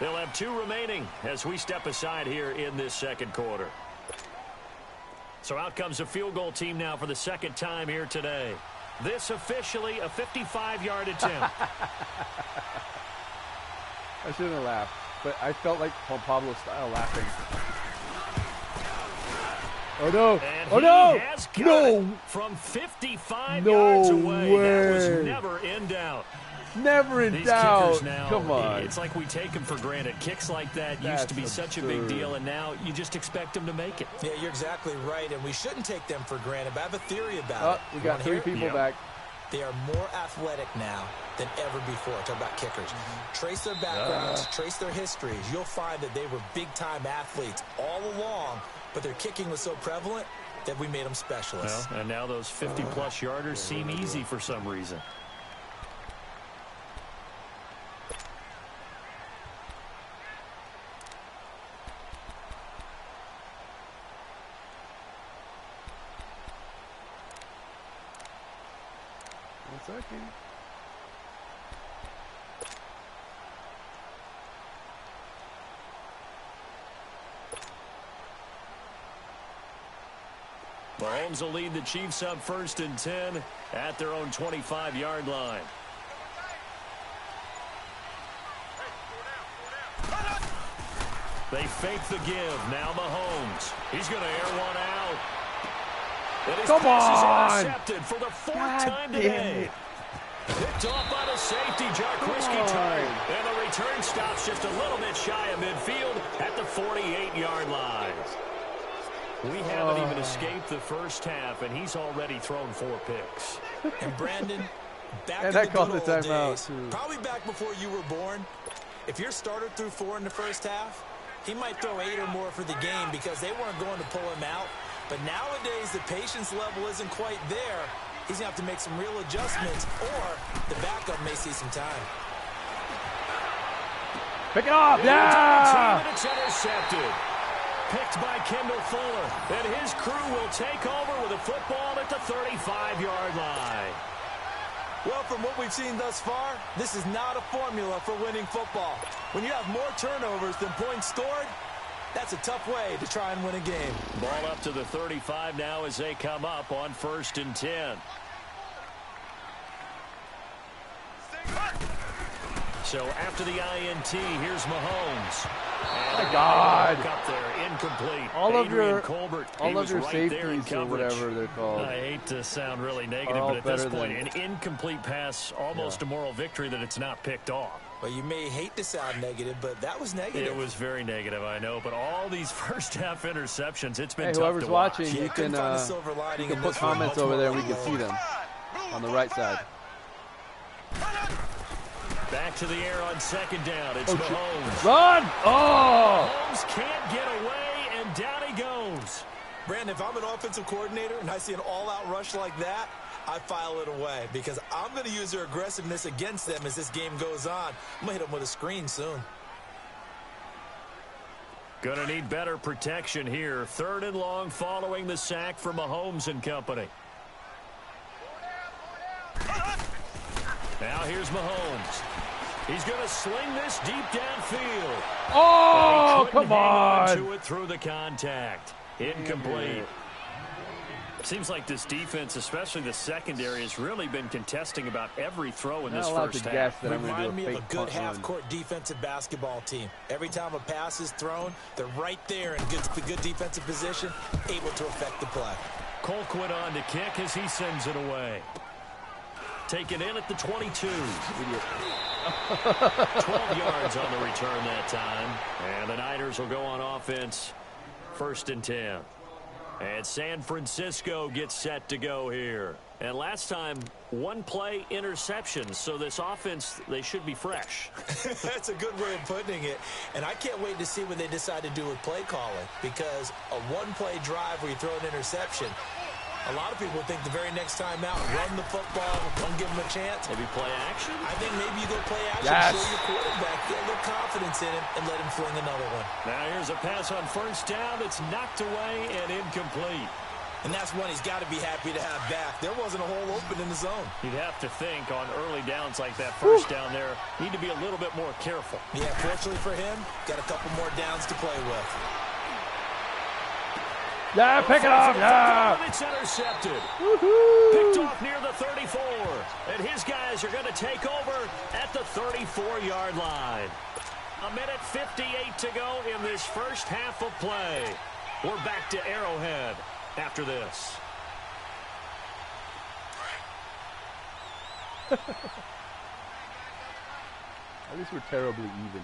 They'll have 2 remaining as we step aside here in this 2nd quarter. So out comes a field goal team now for the 2nd time here today. This officially a 55-yard attempt. I shouldn't have laughed, but I felt like Juan Pablo style laughing. Oh no! And Oh he no! has got No! it from 55 No yards away. That was way. never in doubt. Never in These doubt. kickers now, Come on. it's like we take them for granted. Kicks like that That's used to be such a big absurd. deal, and now you just expect them to make it. Yeah, you're exactly right, and we shouldn't take them for granted, but I have a theory about it. We You got wanna 3 hear it? people Yep. back. They are more athletic now than ever before. Talk about kickers. Trace their backgrounds, trace their histories. You'll find that they were big-time athletes all along, but their kicking was so prevalent that we made them specialists. Well, and now those 50-plus yarders seem easy for some reason. One second. Mahomes will lead the Chiefs up 1st and 10 at their own 25-yard line. They fake the give. Now Mahomes. He's going to air one out. And his Come pass on! is intercepted for the 4th God time damn today. it. Picked off by the safety, Jarkowski Tart. And the return stops just a little bit shy of midfield at the 48-yard line. We haven't even escaped the first half, and he's already thrown 4 picks. And Brandon, back And in I the called good the old timeout, days, too. probably back before you were born, if your starter threw 4 in the first half, he might throw 8 or more for the game because they weren't going to pull him out. But nowadays, the patience level isn't quite there. He's going to have to make some real adjustments, or the backup may see some time. Pick it off! Yeah! Yeah! It's intercepted. Picked by Kendall Fuller. And his crew will take over with a football at the 35-yard line. Well, from what we've seen thus far, this is not a formula for winning football. When you have more turnovers than points scored, that's a tough way to try and win a game. Ball up to the 35 now as they come up on 1st and 10. So after the INT, here's Mahomes. And My God. Up there, incomplete. All of Adrian your, Colbert, all he of was your right there in safeties or coverage. whatever they're called. I hate to sound really negative, all but at this better point, than- an incomplete pass, almost a moral victory that it's not picked off. Well, you may hate to sound negative, but that was negative. It was very negative, I know, but all these first-half interceptions, it's been Hey, tough whoever's to watch. watching, Yeah, you couldn't can find a silver lining in put this one. comments Much over more there. We like can see them on the right side. Back to the air on 2nd down. It's Mahomes. Run! Oh! Mahomes can't get away, and down he goes. Brandon, if I'm an offensive coordinator and I see an all-out rush like that, I file it away because I'm going to use their aggressiveness against them as this game goes on. I'm going to hit them with a screen soon. Going to need better protection here. 3rd and long following the sack from Mahomes and company. Now here's Mahomes. He's going to sling this deep downfield. Oh, come on. To it through the contact. Incomplete. Seems like this defense, especially the secondary, has really been contesting about every throw in this first half. Remind me of a good half-court defensive basketball team. Every time a pass is thrown, they're right there in good defensive position, able to affect the play. Colquitt on to kick as he sends it away. Taken in at the 22. 12 yards on the return that time. And the Niners will go on offense. 1st and 10. And San Francisco gets set to go here. And last time, 1-play interception. So this offense, they should be fresh. That's a good way of putting it. And I can't wait to see what they decide to do with play calling. Because a 1-play drive where you throw an interception, a lot of people think the very next time out, run the football, don't give them a chance. Maybe play action? I think maybe you go play action, show your quarterback, get a little confidence in him, and let him fling another one. Now here's a pass on 1st down that's knocked away and incomplete. And that's one he's got to be happy to have back. There wasn't a hole open in the zone. You'd have to think on early downs like that 1st down there, need to be a little bit more careful. Yeah, fortunately for him, got a couple more downs to play with. Yeah, pick it up, yeah. It's intercepted. Picked off near the 34. And his guys are going to take over at the 34-yard line. 1:58 to go in this first half of play. We're back to Arrowhead after this. At least we're terribly even.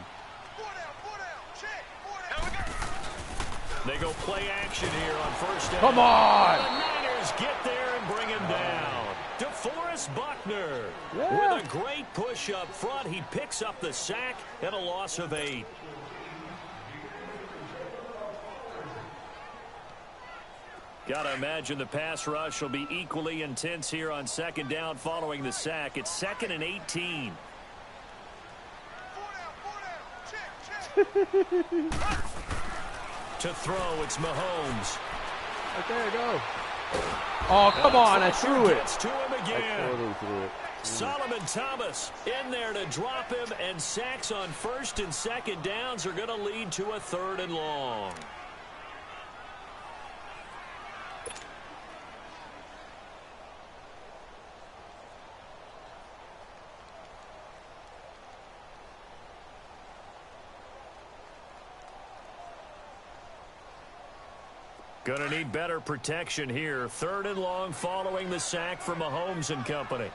They go play action here on 1st down. Come on! The Niners get there and bring him down. DeForest Buckner with a great push up front. He picks up the sack and a loss of 8. Gotta imagine the pass rush will be equally intense here on 2nd down following the sack. It's 2nd and 18. To throw, it's Mahomes. Right there, go. Oh, come on, I threw it. Gets to him again. I totally threw it. Solomon Thomas in there to drop him, and sacks on 1st and 2nd downs are going to lead to a 3rd and long. Going to need better protection here. 3rd and long following the sack from Mahomes and company.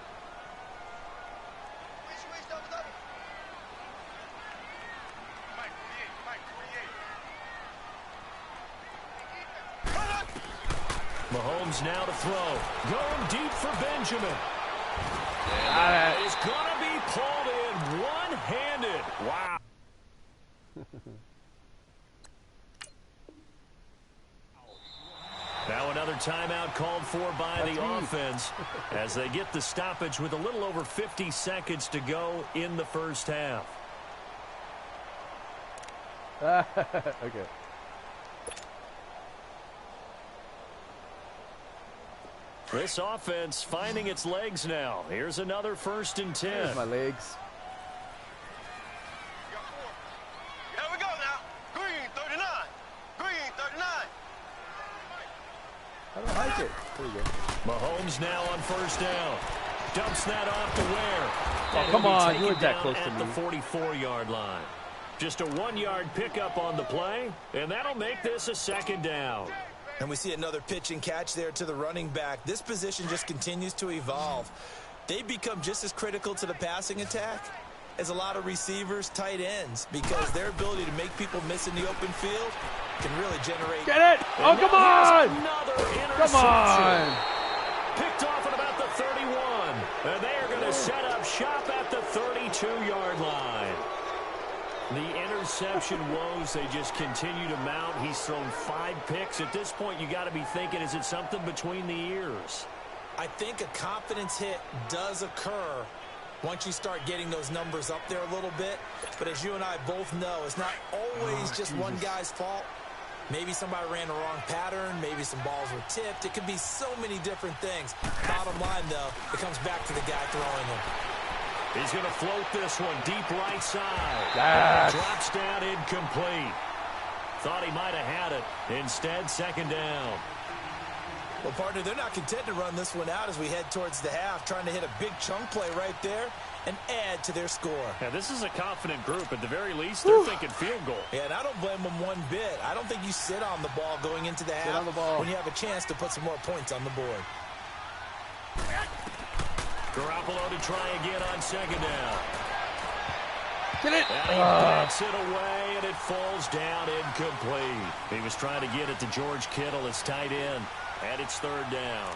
Mahomes now to throw. Going deep for Benjamin. And is going to be pulled in one-handed. Wow. Now another timeout called for by the offense as they get the stoppage with a little over 50 seconds to go in the first half. Okay. This offense finding its legs now. Here's another 1st and 10. There's my legs. Here we go now. Green 39. Green 39. I don't like it. There we go. Mahomes now on 1st down. Dumps that off to Ware. Oh, come on. You weren't that close to me. At the 44-yard line. Just a 1-yard pickup on the play, and that'll make this a 2nd down. And we see another pitch and catch there to the running back. This position just continues to evolve. They become just as critical to the passing attack as a lot of receivers, tight ends, because their ability to make people miss in the open field can really generate. Get it! Oh, come on! Another interception. Come on! Picked off at about the 31. And they are going to set up shop at the 32-yard line. The interception woes, they just continue to mount. He's thrown 5 picks. At this point, you got to be thinking, is it something between the ears? I think a confidence hit does occur once you start getting those numbers up there a little bit. But as you and I both know, it's not always just one guy's fault. Maybe somebody ran the wrong pattern. Maybe some balls were tipped. It could be so many different things. Bottom line, though, it comes back to the guy throwing them. He's going to float this one deep right side. Drops down incomplete. Thought he might have had it. Instead, second down. Well, partner, they're not content to run this one out as we head towards the half, trying to hit a big chunk play right there and add to their score. Yeah, this is a confident group. At the very least, they're thinking field goal. Yeah, and I don't blame them one bit. I don't think you sit on the ball going into the half when you have a chance to put some more points on the board. Garoppolo to try again on second down. Get it! And he bats it away, and it falls down incomplete. He was trying to get it to George Kittle, his tight end, and it's third down.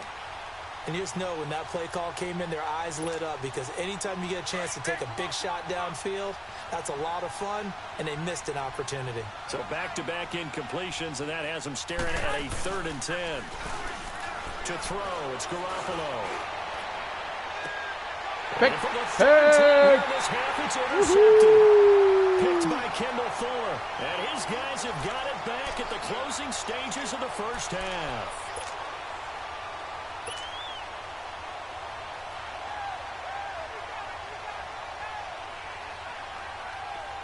And you just know when that play call came in, their eyes lit up because anytime you get a chance to take a big shot downfield, that's a lot of fun, and they missed an opportunity. So back-to-back incompletions, and that has them staring at a 3rd and 10. To throw, it's Garoppolo. Pick. And for the third time in this half, it's intercepted. Picked by Kendall Fuller. And his guys have got it back at the closing stages of the first half.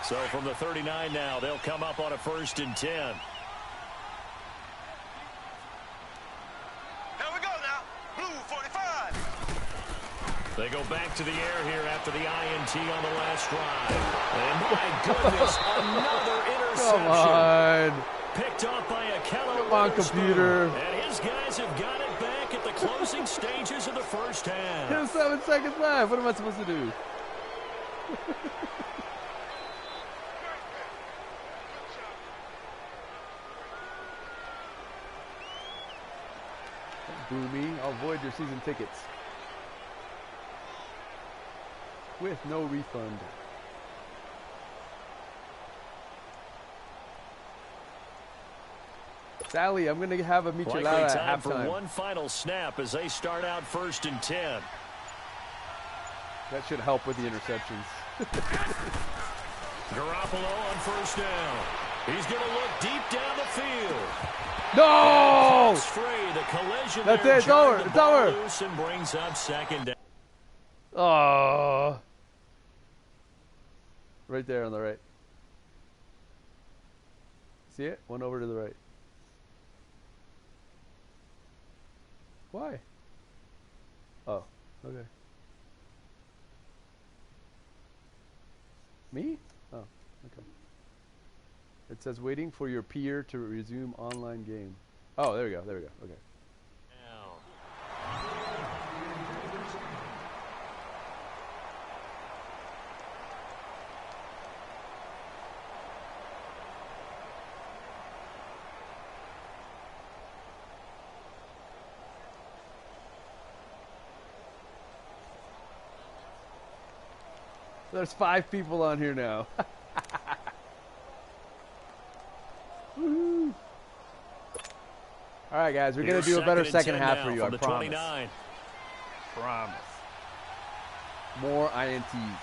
So from the 39 now, they'll come up on a 1st and 10. Here we go now. Blue 45. They go back to the air here after the INT on the last drive. And my goodness, another interception. Come on. Picked off by a Keller. Come on, computer. And his guys have got it back at the closing stages of the first half. 7 seconds left. What am I supposed to do? Boo me. I'll void your season tickets. With no refund. Sally, I'm going to have a michelada at time halftime. For one final snap as they start out 1st and 10. That should help with the interceptions. Garoppolo on 1st down. He's going to look deep down the field. No! Free. The collision. That's there it. It's over. It's over. Loose and brings up 2nd down. Oh. Right there on the right. See it? One over to the right. Why? Oh, okay. Me? Oh, okay. It says waiting for your peer to resume online game. Oh, there we go. There we go. Okay. There's 5 people on here now. Woo. All right, guys, we're going to do a better second half for you, I promise. 29. Promise. More INTs.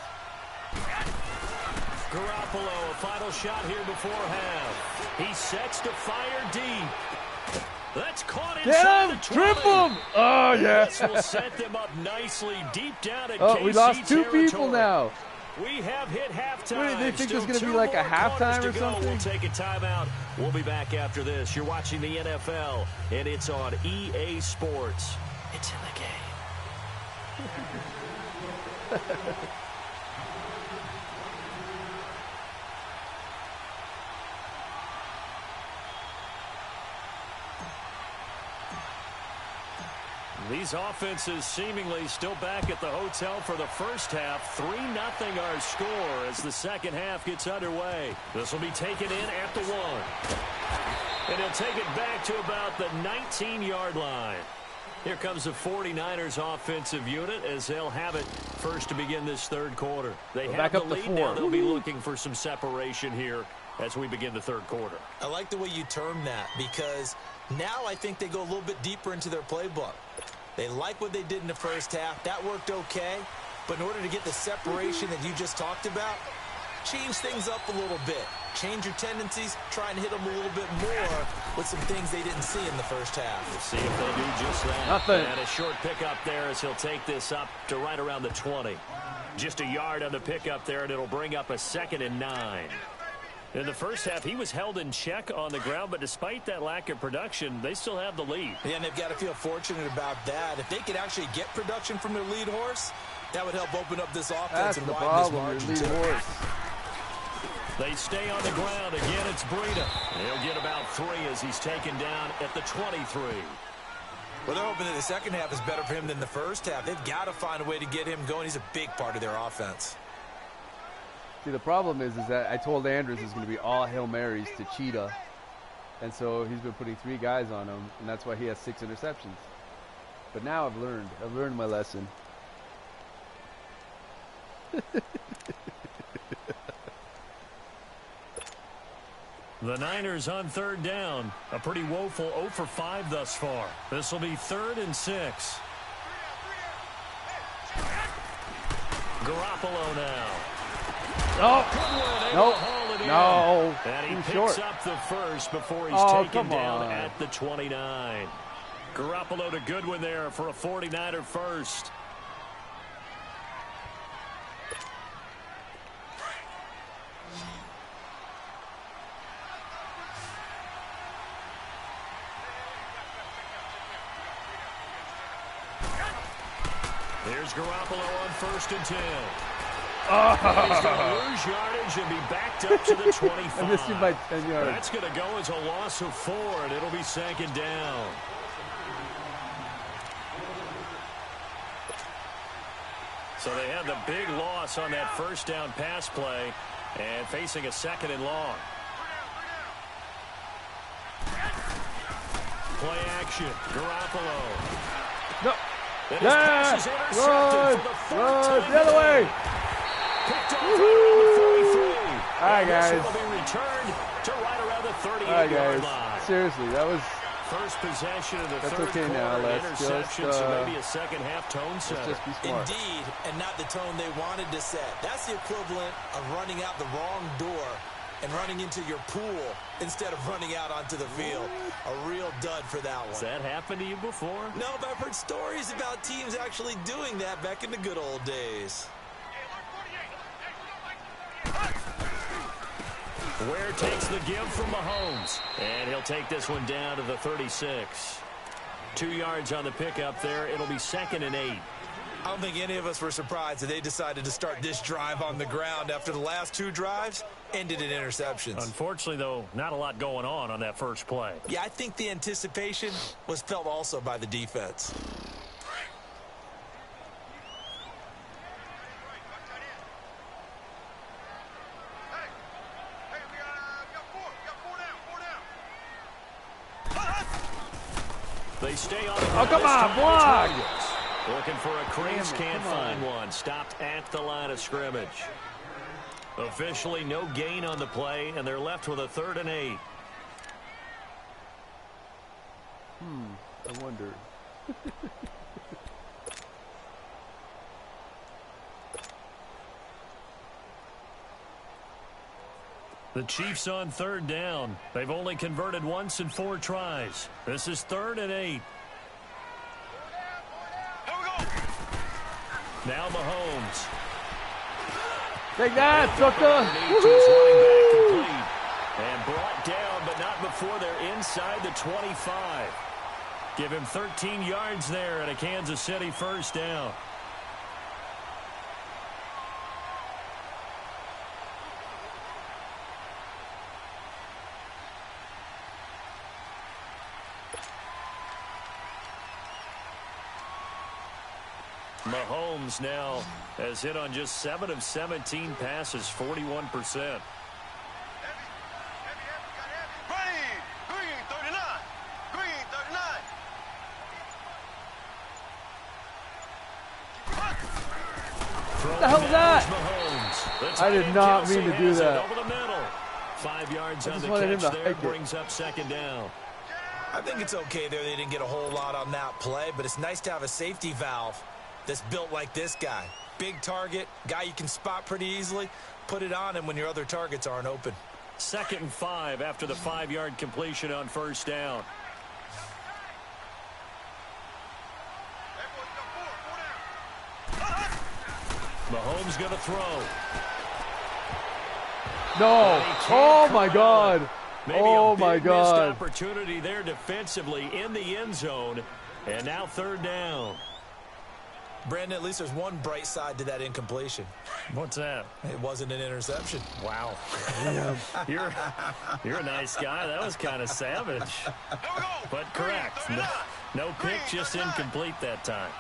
Garoppolo, a final shot here before half. He sets to fire deep. That's caught inside the 20. Trip him! Oh, yeah. This will set them up nicely deep down at KC we lost 2 territory. People now. We have hit halftime. What do they think there's going to be like a halftime or something? We'll take a timeout. We'll be back after this. You're watching the NFL, and it's on EA Sports. It's in the game. These offenses seemingly still back at the hotel for the first half. 3-0 our score as the second half gets underway. This will be taken in at the 1. And he'll take it back to about the 19-yard line. Here comes the 49ers offensive unit as they'll have it first to begin this third quarter. They have the lead now. They'll be looking for some separation here as we begin the third quarter. I like the way you term that because now I think they go a little bit deeper into their playbook. They like what they did in the first half. That worked okay. But in order to get the separation that you just talked about, change things up a little bit. Change your tendencies, try and hit them a little bit more with some things they didn't see in the first half. We'll see if they do just that. Nothing. And a short pickup there as he'll take this up to right around the 20. Just a yard on the pickup there, and it'll bring up a 2nd and 9. In the first half, he was held in check on the ground, but despite that lack of production, they still have the lead. Yeah, and they've got to feel fortunate about that. If they could actually get production from their lead horse, that would help open up this offense. That's and the widen problem, this your margin. lead horse. They stay on the ground. Again, it's Breida. He'll get about 3 as he's taken down at the 23. Well, they're hoping that the second half is better for him than the first half. They've got to find a way to get him going. He's a big part of their offense. See, the problem is that I told Andrews it's going to be all Hail Marys to Cheetah. And so he's been putting 3 guys on him, and that's why he has 6 interceptions. But now I've learned my lesson. The Niners on 3rd down. A pretty woeful 0 for 5 thus far. This will be 3rd and 6. Garoppolo now. Oh, no. And he picks short. up the first before he's taken down at the 29. Garoppolo to Goodwin there for a 49er first. Here's Garoppolo on 1st and 10. He's going to lose yardage and be backed up to the 25. I missed you by 10 yards. That's going to go as a loss of 4, and it'll be 2nd down. So they had the big loss on that 1st down pass play and facing a 2nd and long. Play action. Garoppolo. No. And his pass is intercepted for the 4th time the other way. Picked off right around the 43. All right, And guys. this will be returned to right around the 38-yard All right, guys. line. Seriously, that was... First possession of the That's 3rd okay quarter, now, let's interception, just, so maybe a second half tone setter. just be smart. Indeed, and not the tone they wanted to set. That's the equivalent of running out the wrong door and running into your pool instead of running out onto the field. A real dud for that one. Has that happened to you before? No, but I've heard stories about teams actually doing that back in the good old days. Ware takes the give from Mahomes, and he'll take this one down to the 36. 2 yards on the pickup there. It'll be 2nd and 8. I don't think any of us were surprised that they decided to start this drive on the ground after the last 2 drives ended in interceptions. Unfortunately, though, not a lot going on that first play. Yeah, I think the anticipation was felt also by the defense. They stay on the Oh, come on, block! Looking for a crease, can't come find on. one. Stopped at the line of scrimmage. Officially no gain on the play, and they're left with a 3rd and 8. I wonder. The Chiefs on 3rd down. They've only converted once in 4 tries. This is 3rd and 8. Now Mahomes. Take that, sucker! Woohoo! And brought down, but not before they're inside the 25. Give him 13 yards there and a Kansas City 1st down. Mahomes now has hit on just 7 of 17 passes, 41%. What the hell was that? I did not mean to do that. Over the middle. 5 yards I on just the wanted him catch to there. hike it. Brings up 2nd down. I think it's okay there. They didn't get a whole lot on that play, but it's nice to have a safety valve that's built like this guy. big target, guy you can spot pretty easily. Put it on him when your other targets aren't open. 2nd and 5 after the 5-yard completion on first down. Mahomes going to throw. No. Oh, my God. Maybe oh, a big my God. missed opportunity there defensively in the end zone. And now 3rd down. Brandon, at least there's one bright side to that incompletion. What's that? It wasn't an interception. Wow. You're a nice guy. That was kind of savage. But correct. No pick, just incomplete that time.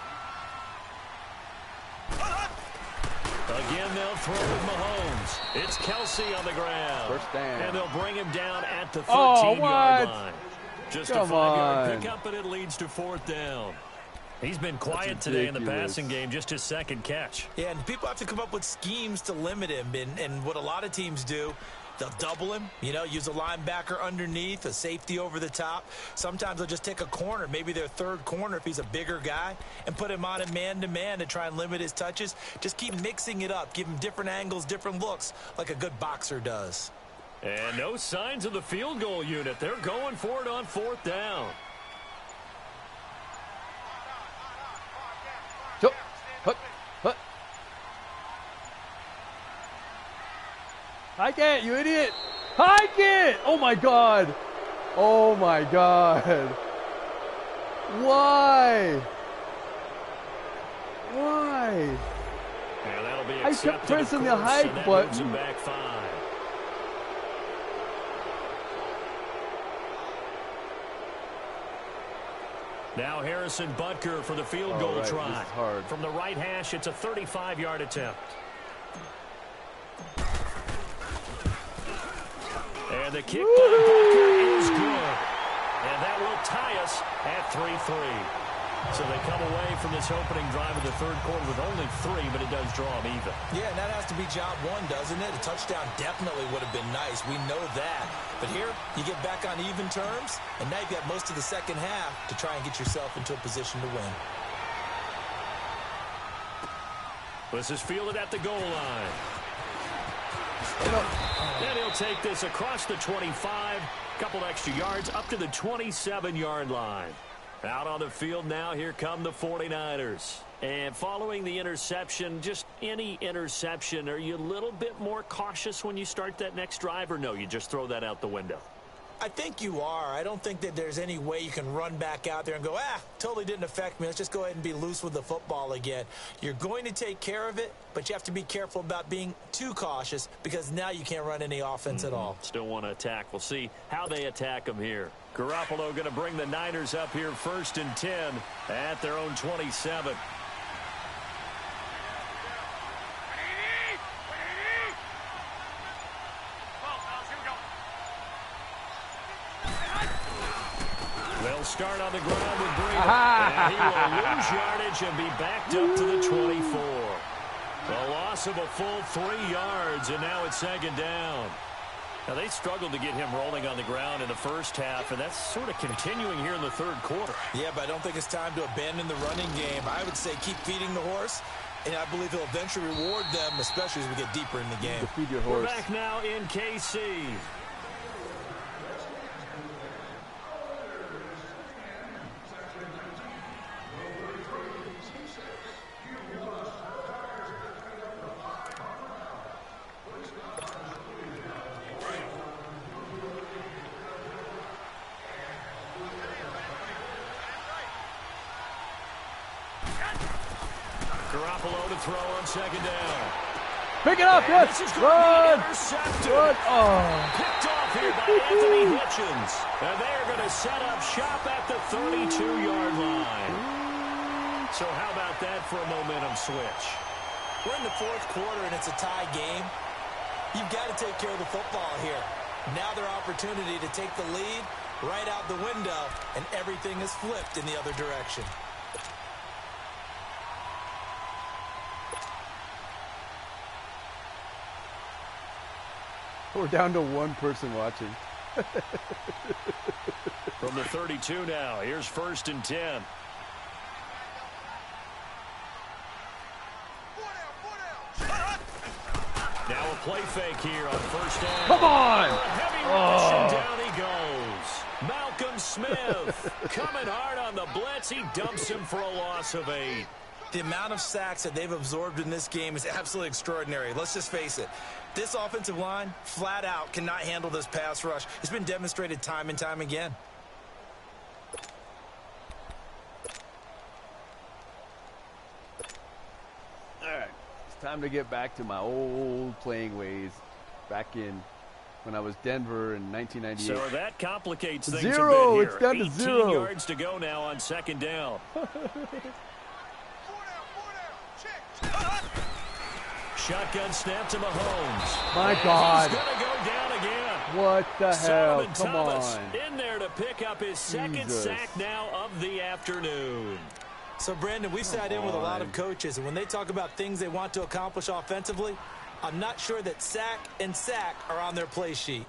Again, they'll throw with Mahomes. It's Kelsey on the ground. First down. And they'll bring him down at the 13-yard line. Just Come a 5-yard on. pickup, and it leads to 4th down. He's been quiet today in the passing game, just his 2nd catch. Yeah, and people have to come up with schemes to limit him. And what a lot of teams do, they'll double him, use a linebacker underneath, a safety over the top. Sometimes they'll just take a corner, maybe their 3rd corner if he's a bigger guy, and put him on a man-to-man to try and limit his touches. Just keep mixing it up. Give him different angles, different looks, like a good boxer does. And no signs of the field goal unit. They're going for it on 4th down. Hike it, you idiot! Hike it! Oh my God! Oh my God! Why? Why? And that'll be I kept pressing the hike button. Back 5. Now Harrison Butker for the field goal try. This is hard. From the right hash, it's a 35-yard attempt. And the kick by Butker is good. And that will tie us at 3-3. So they come away from this opening drive of the 3rd quarter with only 3, but it does draw them even. Yeah, and that has to be job 1, doesn't it? A touchdown definitely would have been nice. We know that. But here, you get back on even terms, and now you've got most of the 2nd half to try and get yourself into a position to win. This is fielded at the goal line. And he'll take this across the 25, couple extra yards up to the 27-yard line. Out on the field now, here come the 49ers. And following the interception, just any interception, are you a little bit more cautious when you start that next drive, or no, you just throw that out the window? I think you are. I don't think that there's any way you can run back out there and go, totally didn't affect me. Let's just go ahead and be loose with the football again. You're going to take care of it, but you have to be careful about being too cautious because now you can't run any offense at all. Still want to attack. We'll see how they attack them here. Garoppolo going to bring the Niners up here 1st and 10 at their own 27. They'll start on the ground with Breida. And he will lose yardage and be backed up to the 24. A loss of a full 3 yards, and now it's 2nd down. Now, they struggled to get him rolling on the ground in the first half, and that's sort of continuing here in the 3rd quarter. Yeah, but I don't think it's time to abandon the running game. I would say keep feeding the horse, and I believe he'll eventually reward them, especially as we get deeper in the game. To feed your horse. We're back now in KC. Garoppolo to throw on 2nd down. Pick it up, yes. Run. Run. Oh. Picked off here by Anthony Hitchens. And they're going to set up shop at the 32-yard line. So how about that for a momentum switch? We're in the 4th quarter, and it's a tie game. You've got to take care of the football here. Now their opportunity to take the lead right out the window, and everything is flipped in the other direction. We're down to 1 person watching. From the 32 now, here's 1st and 10. play fake here on first down. Come on! Heavy rush, and down he goes. Malcolm Smith coming hard on the blitz. He dumps him for a loss of 8. The amount of sacks that they've absorbed in this game is absolutely extraordinary. Let's just face it. This offensive line, flat out, cannot handle this pass rush. It's been demonstrated time and time again. All right. It's time to get back to my old playing ways. Back in when I was Denver in 1998. So that complicates things Zero. a bit here. It's down to 18 0. yards to go now on second down. Shotgun snap to Mahomes. My And God. He's going to go down again. What the hell? Solomon Come Thomas on. in there to pick up his second Jesus. sack now of the afternoon. So, Brandon, we've sat in with a lot of coaches, and when they talk about things they want to accomplish offensively, I'm not sure that sack and sack are on their play sheet.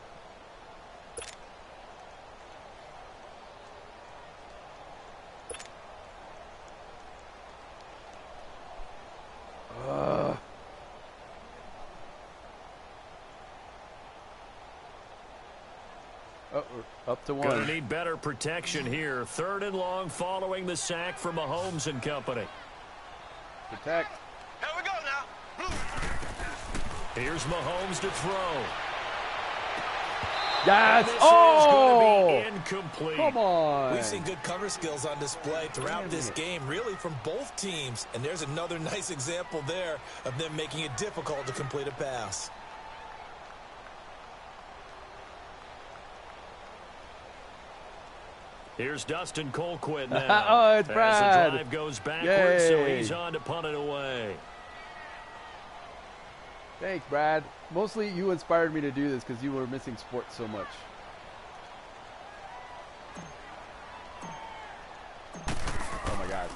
Oh, we're up to 1. Going to need better protection here. 3rd and long following the sack from Mahomes and company. Protect. Here we go now. Here's Mahomes to throw. Yes. This Oh! is going to be incomplete. Come on. We've seen good cover skills on display throughout this game, really from both teams. And there's another nice example there of them making it difficult to complete a pass. Here's Dustin Colquitt now. Oh, it's Brad. As the drive goes backwards, so Yay. he's on to punt it away. Thanks, Brad. Mostly you inspired me to do this because you were missing sports so much. Oh, my God.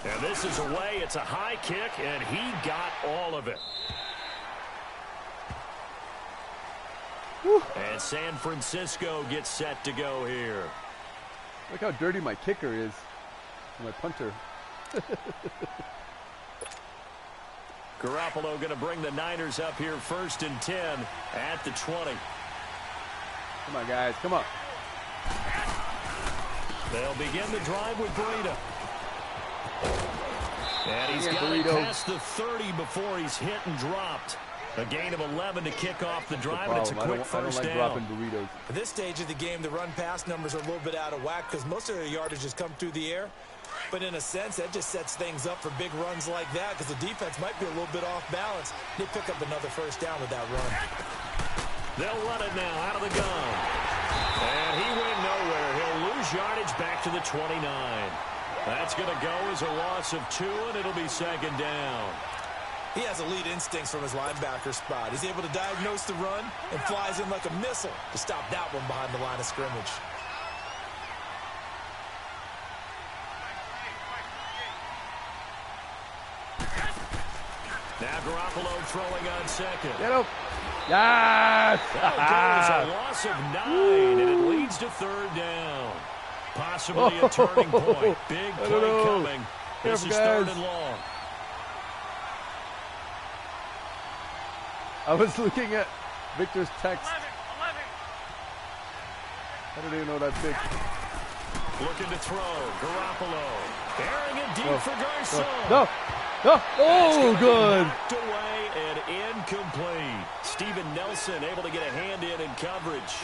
And this is away. It's a high kick, and he got all of it. Whew. And San Francisco gets set to go here. Look how dirty my kicker is. My punter. Garoppolo going to bring the Niners up here 1st and 10 at the 20. Come on, guys. Come on. They'll begin the drive with Breida. And he's Yeah, got it Burrito. past the 30 before he's hit and dropped. A gain of 11 to kick off the That's the drive, and it's a problem. quick I don't first like down. dropping burritos. At this stage of the game, the run-pass numbers are a little bit out of whack because most of their yardage has come through the air. But in a sense, that just sets things up for big runs like that because the defense might be a little bit off balance. They pick up another first down with that run. They'll run it now out of the gun. And he went nowhere. He'll lose yardage back to the 29. That's going to go as a loss of 2, and it'll be 2nd down. He has elite instincts from his linebacker spot. He's able to diagnose the run and flies in like a missile to stop that one behind the line of scrimmage. Now Garoppolo throwing on 2nd. Get him. Yes. That goes a loss of 9, and it leads to 3rd down. Possibly a turning point. Big I don't play know. coming. This is Careful, 3rd guys. and long. I was looking at Victor's text. I don't even know what I picked. Looking to throw. Garoppolo. Bearing it deep for Garcon. No. No. Oh, good. Knocked away and incomplete. Steven Nelson able to get a hand in coverage.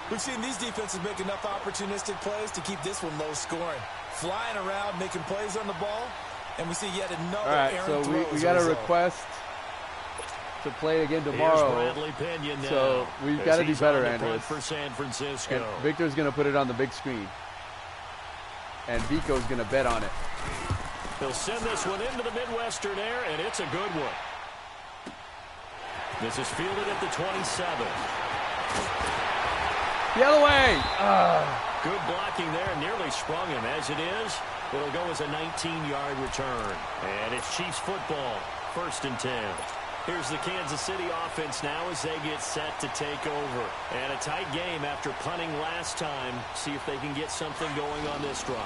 We've seen these defenses make enough opportunistic plays to keep this one low scoring. Flying around, making plays on the ball, and we see yet another All right, errant so throw we as got a result. request to play again Here's tomorrow. Bradley Pinion now. So we've as got to be he's better, on the Andrews. punt for San Francisco. And Victor's going to put it on the big screen. And Vico's going to bet on it. He'll send this one into the Midwestern air, and it's a good one. This is fielded at the 27. The other way. Good blocking there, nearly sprung him. As it is, it'll go as a 19-yard return. And it's Chiefs football, 1st and 10. Here's the Kansas City offense now as they get set to take over. And a tight game after punting last time. See if they can get something going on this drive.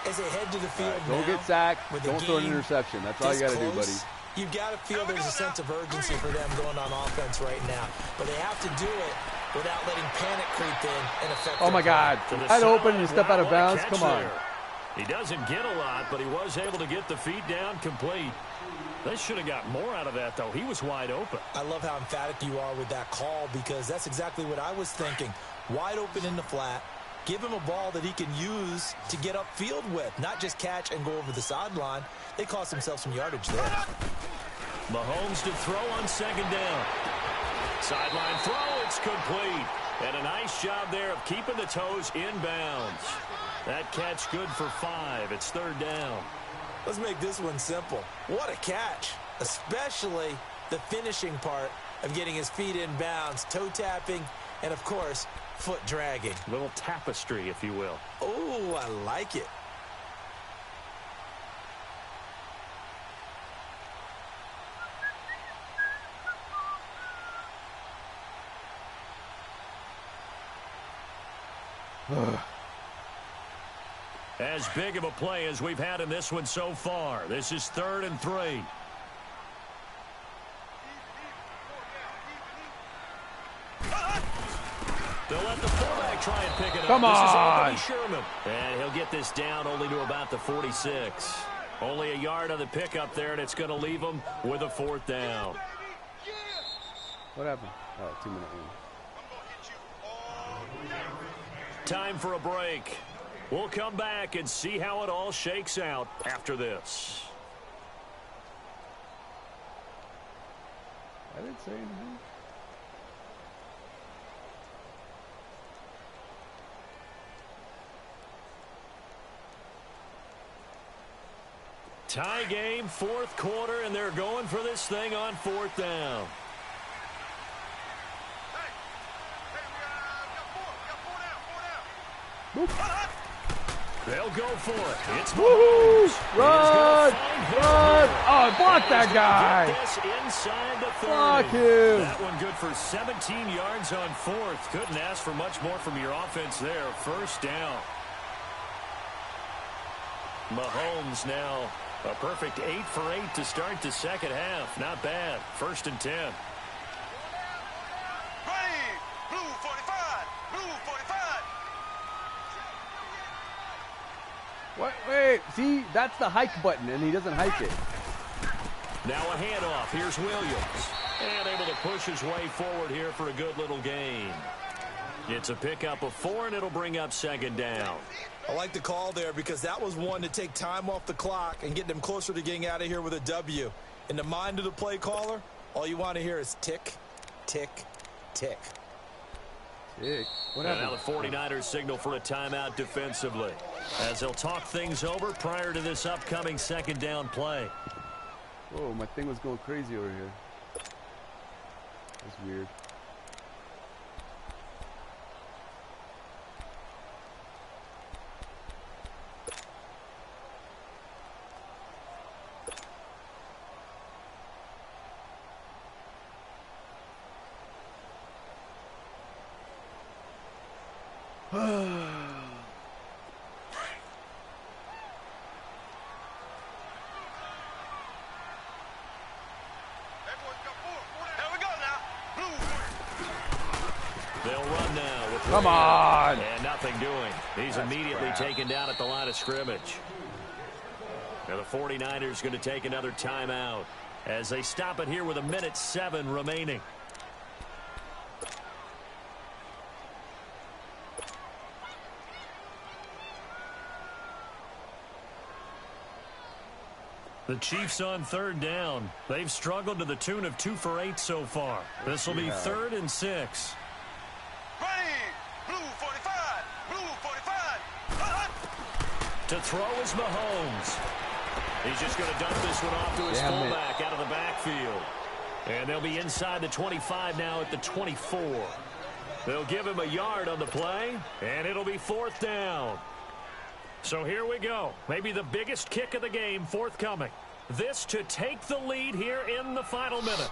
As they head to the field Don't now, get sacked. with the Don't throw an game interception. That's all you this got to do, buddy. close, You've got to feel there's a sense of urgency for them going on offense right now. But they have to do it without letting panic creep in and affect Oh, my God. I'd open and step out of bounds. Come on. He doesn't get a lot, but he was able to get the feet down complete. They should have got more out of that, though. He was wide open. I love how emphatic you are with that call because that's exactly what I was thinking. Wide open in the flat. Give him a ball that he can use to get upfield with, not just catch and go over the sideline. They cost themselves some yardage there. Mahomes to throw on second down. Sideline throw, it's complete. And a nice job there of keeping the toes in bounds. That catch good for 5. It's third down. Let's make this one simple. What a catch, especially the finishing part of getting his feet in bounds, toe tapping, and, of course, foot dragging. A little tapestry, if you will. Oh, I like it. As big of a play as we've had in this one so far. This is 3rd and 3. They'll let the fullback try and pick it up. Come on. This is Anthony Sherman. And he'll get this down only to about the 46. Only a yard on the pickup there, and it's going to leave them with a 4th down. What happened? Oh, 2-minute warning. Time for a break. We'll come back and see how it all shakes out after this. I didn't say anything. Tie game, 4th quarter, and they're going for this thing on 4th down. They'll go for it. It's Mahomes. Run! Run! Oh, block that guy. This inside the 30. Block him. That one good for 17 yards on 4th. Couldn't ask for much more from your offense there. 1st down. Mahomes now a perfect 8 for 8 to start the second half. Not bad. 1st and 10. Blue 45. Blue 45. What? Wait, see, that's the hike button, and he doesn't hike it. Now a handoff. Here's Williams. And able to push his way forward here for a good little gain. It's a pickup of 4, and it'll bring up 2nd down. I like the call there because that was one to take time off the clock and get them closer to getting out of here with a W. In the mind of the play caller, all you want to hear is tick, tick, tick. Tick. What and happened? now the 49ers signal for a timeout defensively as they'll talk things over prior to this upcoming 2nd down play. Whoa, my thing was going crazy over here. That's weird. Come on. And nothing doing. He's immediately taken down at the line of scrimmage. Now the 49ers going to take another timeout as they stop it here with 1:07 remaining. The Chiefs on 3rd down. They've struggled to the tune of 2 for 8 so far. This will be 3rd and 6. Blue 45. Blue 45. To throw is Mahomes. He's just going to dump this one off to his fullback out of the backfield. And they'll be inside the 25 now at the 24. They'll give him a yard on the play, and it'll be 4th down. So here we go. Maybe the biggest kick of the game forthcoming. This to take the lead here in the final minute.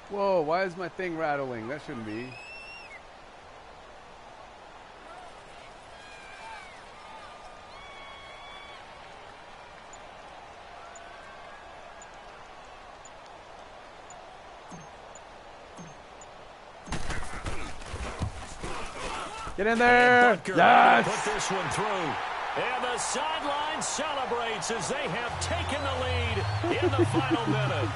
Whoa, why is my thing rattling? That shouldn't be. Get in there. Butker Yes. put this one through. And the sideline celebrates as they have taken the lead in the final minute.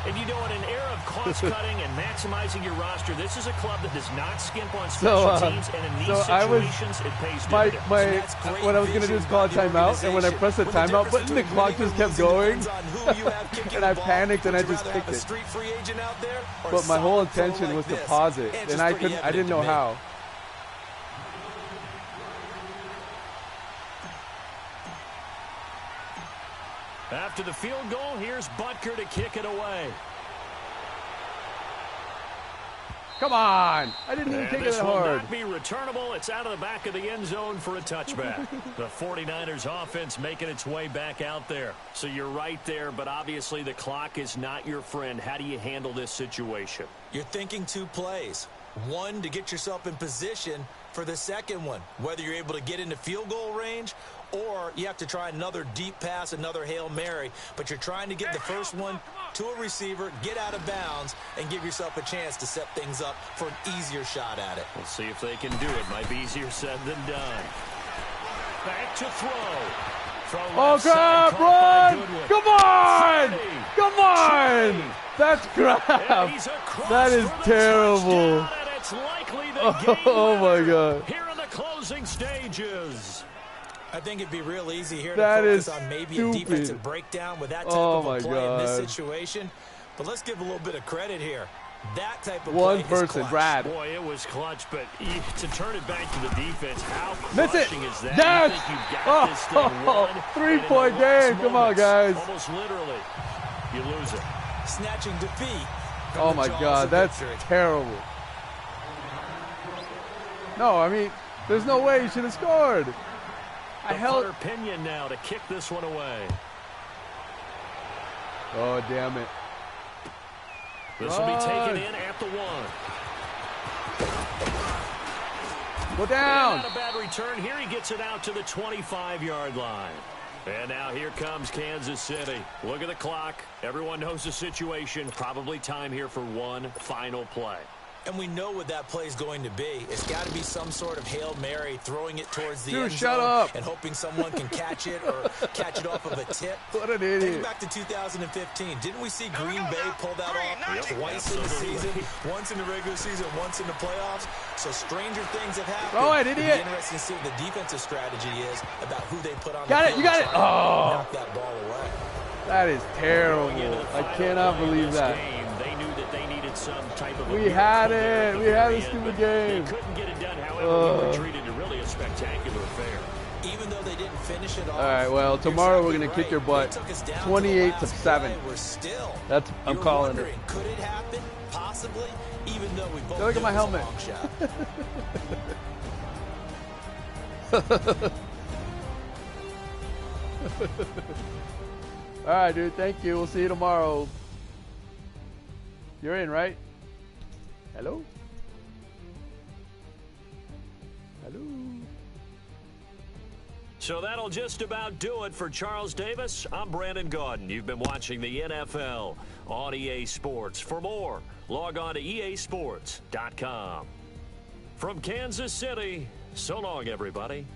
And you know, in an era of cost-cutting and maximizing your roster, this is a club that does not skimp on special teams, and in these situations, it pays dividends. What I was going to do is call a timeout, and when I pressed the timeout button, the clock just kept going, and I panicked, and I just kicked it. But my whole intention was to pause it, and I didn't know how. After the field goal, here's Butker to kick it away. Come on. I didn't even take it that hard. This will not be returnable. It's out of the back of the end zone for a touchback. The 49ers offense making its way back out there. So you're right there, but obviously the clock is not your friend. How do you handle this situation? You're thinking 2 plays. One, to get yourself in position for the second one, whether you're able to get into field goal range or you have to try another deep pass, another Hail Mary, but you're trying to get the first one to a receiver, get out of bounds, and give yourself a chance to set things up for an easier shot at it. We'll see if they can do it. Might be easier said than done. Back to throw. Oh, crap, run! Come on! Come on! That's crap. That is terrible. Oh, my God. Here in the closing stages. I think it'd be real easy here to focus on maybe a defensive breakdown with that type of a play in this situation. But let's give a little bit of credit here. That type of one play person, is Brad. Boy, it was clutch, but to turn it back to the defense, how miss it. crushing is that? Yes. You think you've got this thing won, 3-point game. Come on, guys. Almost literally, you lose it. Snatching defeat. Oh, my God. That's terrible. No, I mean, there's no way you should have scored. I held Pinion now to kick this one away. Oh, damn it. This will be taken in at the 1. Go down. Not a bad return. Here he gets it out to the 25-yard line. And now here comes Kansas City. Look at the clock. Everyone knows the situation. Probably time here for one final play. And we know what that play is going to be. It's got to be some sort of Hail Mary, throwing it towards the end zone and hoping someone can catch it or catch it off of a tip. What an idiot. Think back to 2015. Didn't we see Green Bay pull that off twice in the season? Once in the regular season, once in the playoffs. So stranger things have happened. Oh, an idiot. It'll be interesting to see what the defensive strategy is about who they put on the field. You got it. Oh. Knock that ball away. That is terrible. I cannot believe that. Some type of we had it. We had a stupid game. They couldn't get it done. However, we retreated to really a spectacular affair. Even though they didn't finish it off. All right. Well, tomorrow we're gonna kick your butt. 28-7. That's I'm calling it. Could it happen? Possibly. Even though we both. Look at my helmet. All right, dude. Thank you. We'll see you tomorrow. You're in, right? Hello? Hello? So that'll just about do it for Charles Davis. I'm Brandon Gaudin. You've been watching the NFL on EA Sports. For more, log on to easports.com. From Kansas City, so long, everybody.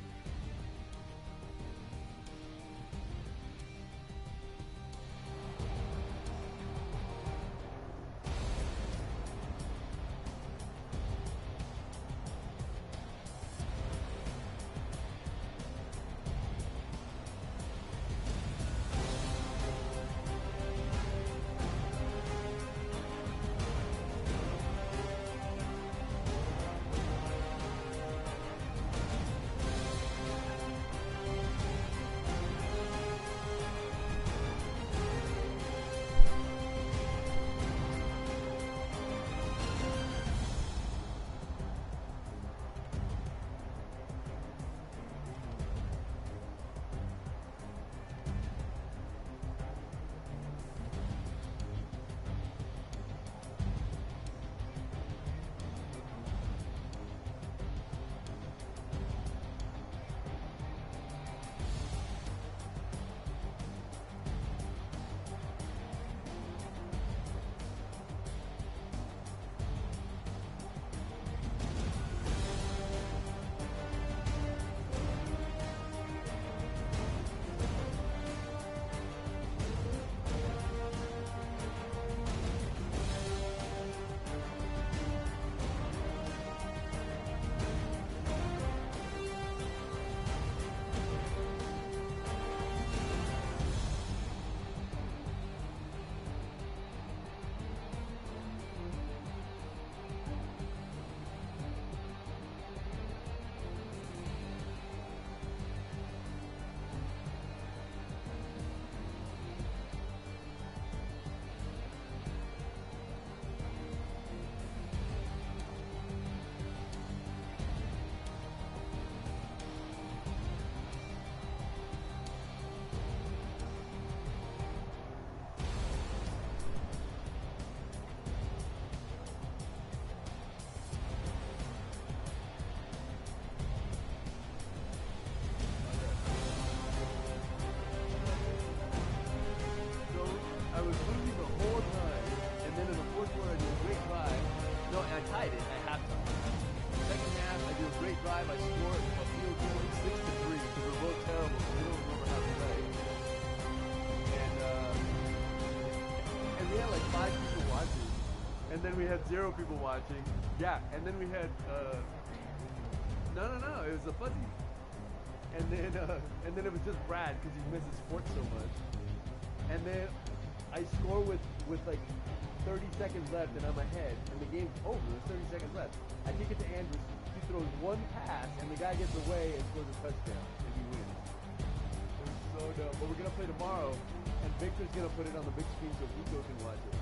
and then we had 0 people watching. Yeah, and then we had no, it was a fuzzy. And then it was just Brad because he misses sports so much. And then I score with like 30 seconds left, and I'm ahead, and the game's over. There's 30 seconds left. I kick it to Andrews. He throws one pass, and the guy gets away and scores a touchdown, and he wins. It was so dumb. But we're gonna play tomorrow, and Victor's gonna put it on the big screen so Pico can watch it.